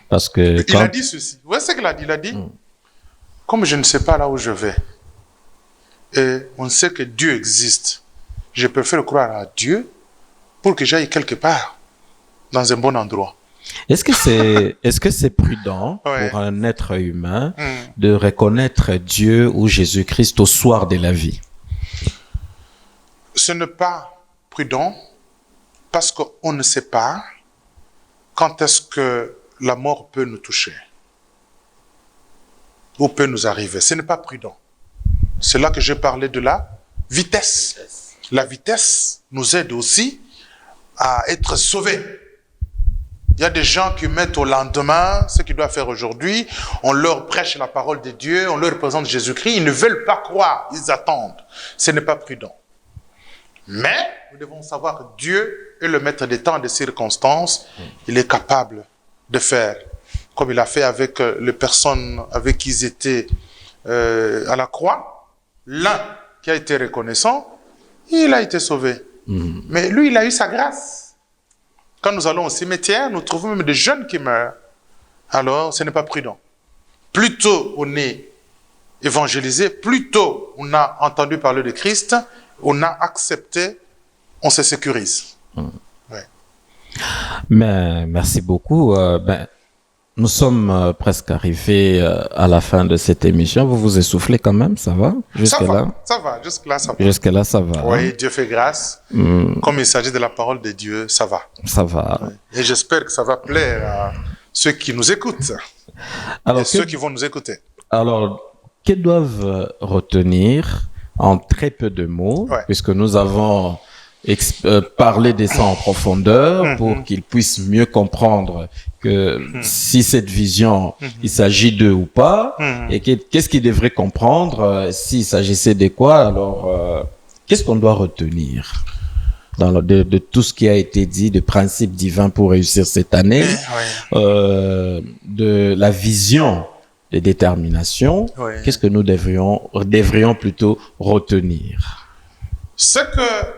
Parce que Il a dit ceci. Vous voyez ce qu'il a dit? Il a dit, comme je ne sais pas là où je vais, et on sait que Dieu existe, je préfère croire à Dieu pour que j'aille quelque part, dans un bon endroit. Est-ce que c'est prudent pour un être humain de reconnaître Dieu ou Jésus-Christ au soir de la vie? Ce n'est pas prudent parce qu'on ne sait pas quand est-ce que la mort peut nous toucher ou peut nous arriver. Ce n'est pas prudent. C'est là que j'ai parlé de la vitesse. La vitesse nous aide aussi à être sauvés. Il y a des gens qui mettent au lendemain ce qu'ils doivent faire aujourd'hui. On leur prêche la parole de Dieu, on leur présente Jésus-Christ. Ils ne veulent pas croire, ils attendent. Ce n'est pas prudent. Mais nous devons savoir que Dieu est le maître des temps et des circonstances. Il est capable de faire comme il a fait avec les personnes avec qui ils étaient à la croix. L'un qui a été reconnaissant, il a été sauvé. Mais lui, il a eu sa grâce. Quand nous allons au cimetière, nous trouvons même des jeunes qui meurent. Alors, ce n'est pas prudent. Plus tôt on est évangélisé, plus tôt on a entendu parler de Christ, on a accepté, on se sécurise. Ouais. Mais merci beaucoup. Nous sommes presque arrivés à la fin de cette émission. Vous vous essoufflez quand même, ça va? Jusque-là, ça va. Jusque-là, ça va. Jusque-là, ça va. Oui, Dieu fait grâce. Comme il s'agit de la parole de Dieu, ça va. Ça va. Oui. Et j'espère que ça va plaire à ceux qui nous écoutent. Alors, et ceux qui vont nous écouter. Alors, que doivent retenir en très peu de mots, puisque nous avons parlé de ça en profondeur pour qu'ils puissent mieux comprendre que si cette vision, il s'agit d'eux ou pas, et qu'est-ce qu'ils devraient comprendre s'il s'agissait de quoi. Alors, qu'est-ce qu'on doit retenir de tout ce qui a été dit, de principes divins pour réussir cette année, de la vision de détermination, qu'est-ce que nous devrions plutôt retenir? Ce que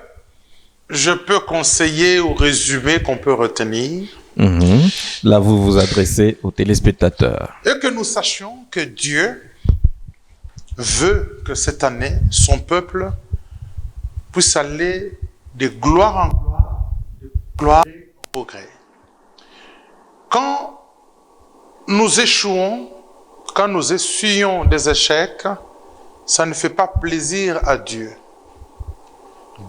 je peux conseiller ou résumer qu'on peut retenir. Là, vous vous adressez aux téléspectateurs. Et que nous sachions que Dieu veut que cette année, son peuple puisse aller de gloire en gloire, de gloire en progrès. Quand nous échouons, quand nous essuyons des échecs, ça ne fait pas plaisir à Dieu.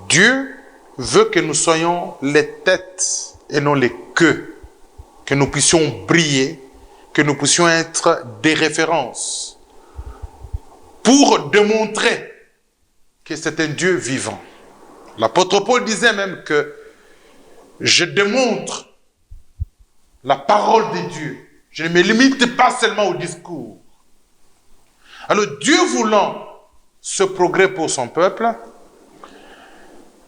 Dieu veut que nous soyons les têtes et non les queues, que nous puissions briller, que nous puissions être des références pour démontrer que c'est un Dieu vivant. L'apôtre Paul disait même que je démontre la parole de Dieu. Je ne me limite pas seulement au discours. Alors Dieu voulant ce progrès pour son peuple,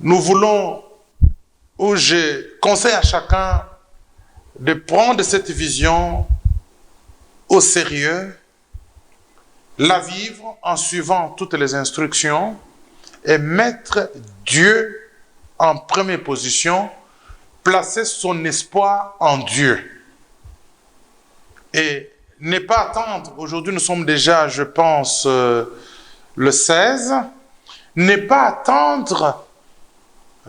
nous voulons, ou je conseille à chacun de prendre cette vision au sérieux, la vivre en suivant toutes les instructions et mettre Dieu en première position, placer son espoir en Dieu. Et ne pas attendre, aujourd'hui nous sommes déjà, je pense, le 16, ne pas attendre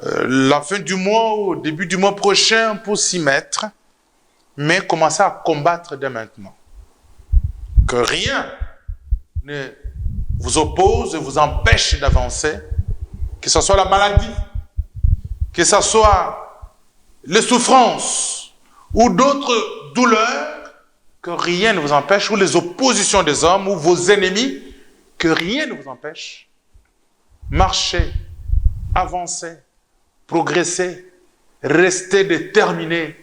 la fin du mois ou au début du mois prochain pour s'y mettre, mais commencer à combattre dès maintenant. Que rien ne vous oppose et vous empêche d'avancer, que ce soit la maladie, que ce soit les souffrances ou d'autres douleurs, que rien ne vous empêche, ou les oppositions des hommes ou vos ennemis, que rien ne vous empêche. Marchez, avancez, progressez, restez déterminés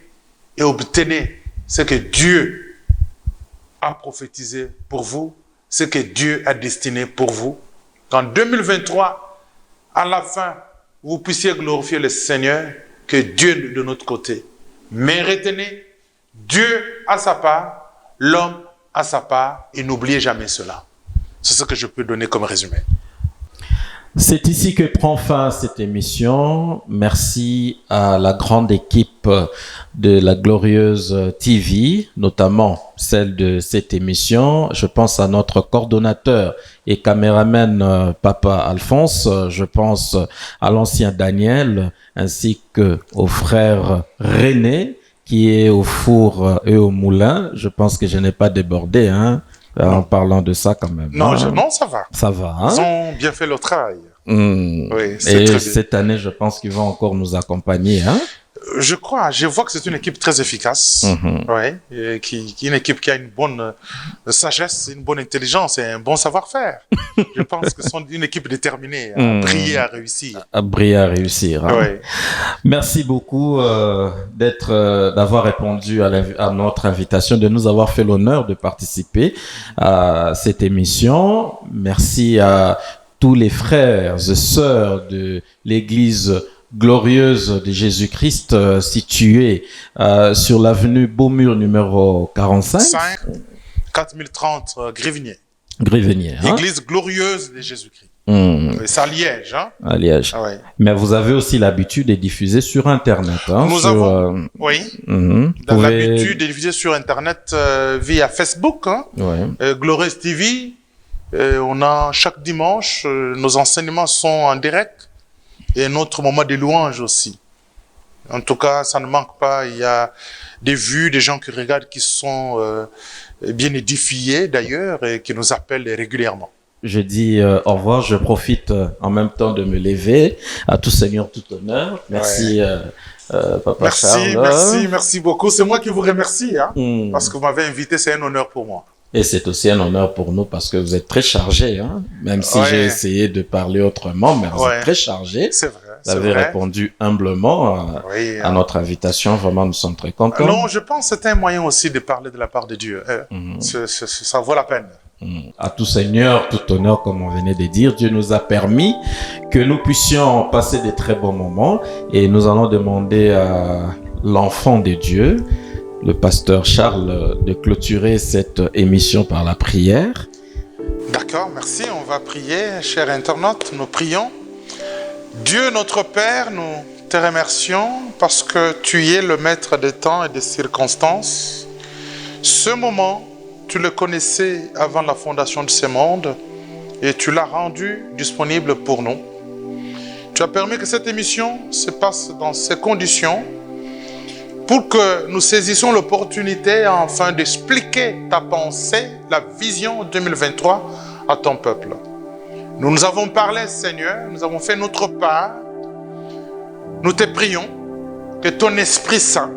et obtenez ce que Dieu a prophétisé pour vous, ce que Dieu a destiné pour vous. Qu'en 2023, à la fin, vous puissiez glorifier le Seigneur, que Dieu est de notre côté. Mais retenez, Dieu a sa part, l'homme a sa part, et n'oubliez jamais cela. C'est ce que je peux donner comme résumé. C'est ici que prend fin cette émission. Merci à la grande équipe de la Glorieuse TV, notamment celle de cette émission. Je pense à notre coordonnateur et caméraman Papa Alphonse. Je pense à l'ancien Daniel, ainsi que au frère René, qui est au four et au moulin. Je pense que je n'ai pas débordé, hein. En parlant de ça quand même. Non, hein. non, ça va. Ça va, hein? Ils ont bien fait leur travail. Oui, c'est et très bien. cette année, je pense qu'ils vont encore nous accompagner, hein? Je vois que c'est une équipe très efficace. Et une équipe qui a une bonne sagesse, une bonne intelligence et un bon savoir-faire. Je pense que c'est une équipe déterminée à briller, à réussir. À briller, à réussir. Hein? Ouais. Merci beaucoup d'avoir répondu à notre invitation, de nous avoir fait l'honneur de participer à cette émission. Merci à tous les frères et sœurs de l'Église glorieuse de Jésus-Christ située sur l'avenue Beaumur numéro 45. 4030 Grivenier. Grivenier. Hein? Église glorieuse de Jésus-Christ. C'est à Liège. Hein? À Liège. Ah ouais. Mais vous avez aussi l'habitude de diffuser sur Internet. Hein, Nous avons, oui, l'habitude de diffuser sur Internet via Facebook. Hein? Glorieuse TV. On a chaque dimanche, nos enseignements sont en direct et notre moment de louange aussi. En tout cas, ça ne manque pas. Il y a des vues, des gens qui regardent, qui sont bien édifiés d'ailleurs et qui nous appellent régulièrement. Je dis au revoir, je profite en même temps de me lever. À tout Seigneur, tout honneur. Merci Papa Charles. Merci beaucoup. C'est moi qui vous remercie parce que vous m'avez invité, c'est un honneur pour moi. Et c'est aussi un honneur pour nous parce que vous êtes très chargé, hein? Même si j'ai essayé de parler autrement, mais vous êtes très chargé. C'est vrai. Vous avez répondu humblement à notre invitation. Vraiment, nous sommes très contents. Non, je pense que c'est un moyen aussi de parler de la part de Dieu. Ça vaut la peine. À tout Seigneur, tout honneur, comme on venait de dire, Dieu nous a permis que nous puissions passer des très bons moments et nous allons demander à l'enfant de Dieu, le pasteur Charles, de clôturer cette émission par la prière. D'accord, merci. On va prier, chers internautes, nous prions. Dieu notre Père, nous te remercions parce que tu es le maître des temps et des circonstances. Ce moment, tu le connaissais avant la fondation de ce monde et tu l'as rendu disponible pour nous. Tu as permis que cette émission se passe dans ces conditions pour que nous saisissions l'opportunité enfin d'expliquer ta pensée, la vision 2023 à ton peuple. Nous nous avons parlé, Seigneur, nous avons fait notre part. Nous te prions que ton Esprit Saint,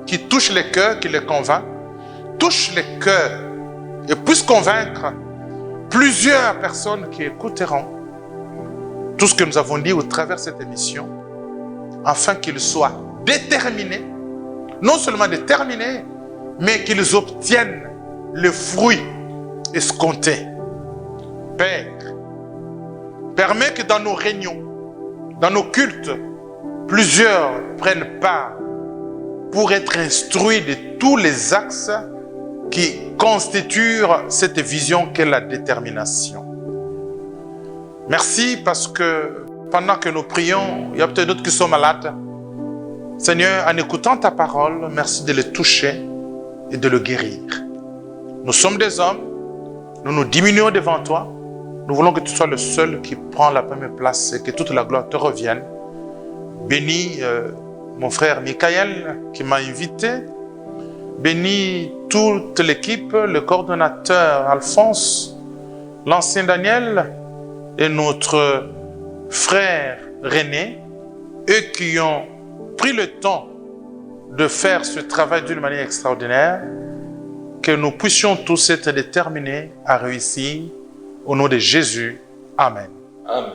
qui touche les cœurs, qui les convainc, touche les cœurs et puisse convaincre plusieurs personnes qui écouteront tout ce que nous avons dit au travers de cette émission, afin qu'ils soient déterminés, non seulement déterminés, mais qu'ils obtiennent le fruit escompté. Père, permets que dans nos réunions, dans nos cultes, plusieurs prennent part pour être instruits de tous les axes qui constituent cette vision qu'est la détermination. Merci parce que pendant que nous prions, il y a peut-être d'autres qui sont malades. Seigneur, en écoutant ta parole, merci de le toucher et de le guérir. Nous sommes des hommes, nous nous diminuons devant toi. Nous voulons que tu sois le seul qui prend la première place et que toute la gloire te revienne. Bénis mon frère Michael qui m'a invité. Bénis toute l'équipe, le coordonnateur Alphonse, l'ancien Daniel et notre frère René, eux qui ont pris le temps de faire ce travail d'une manière extraordinaire, que nous puissions tous être déterminés à réussir au nom de Jésus. Amen. Amen.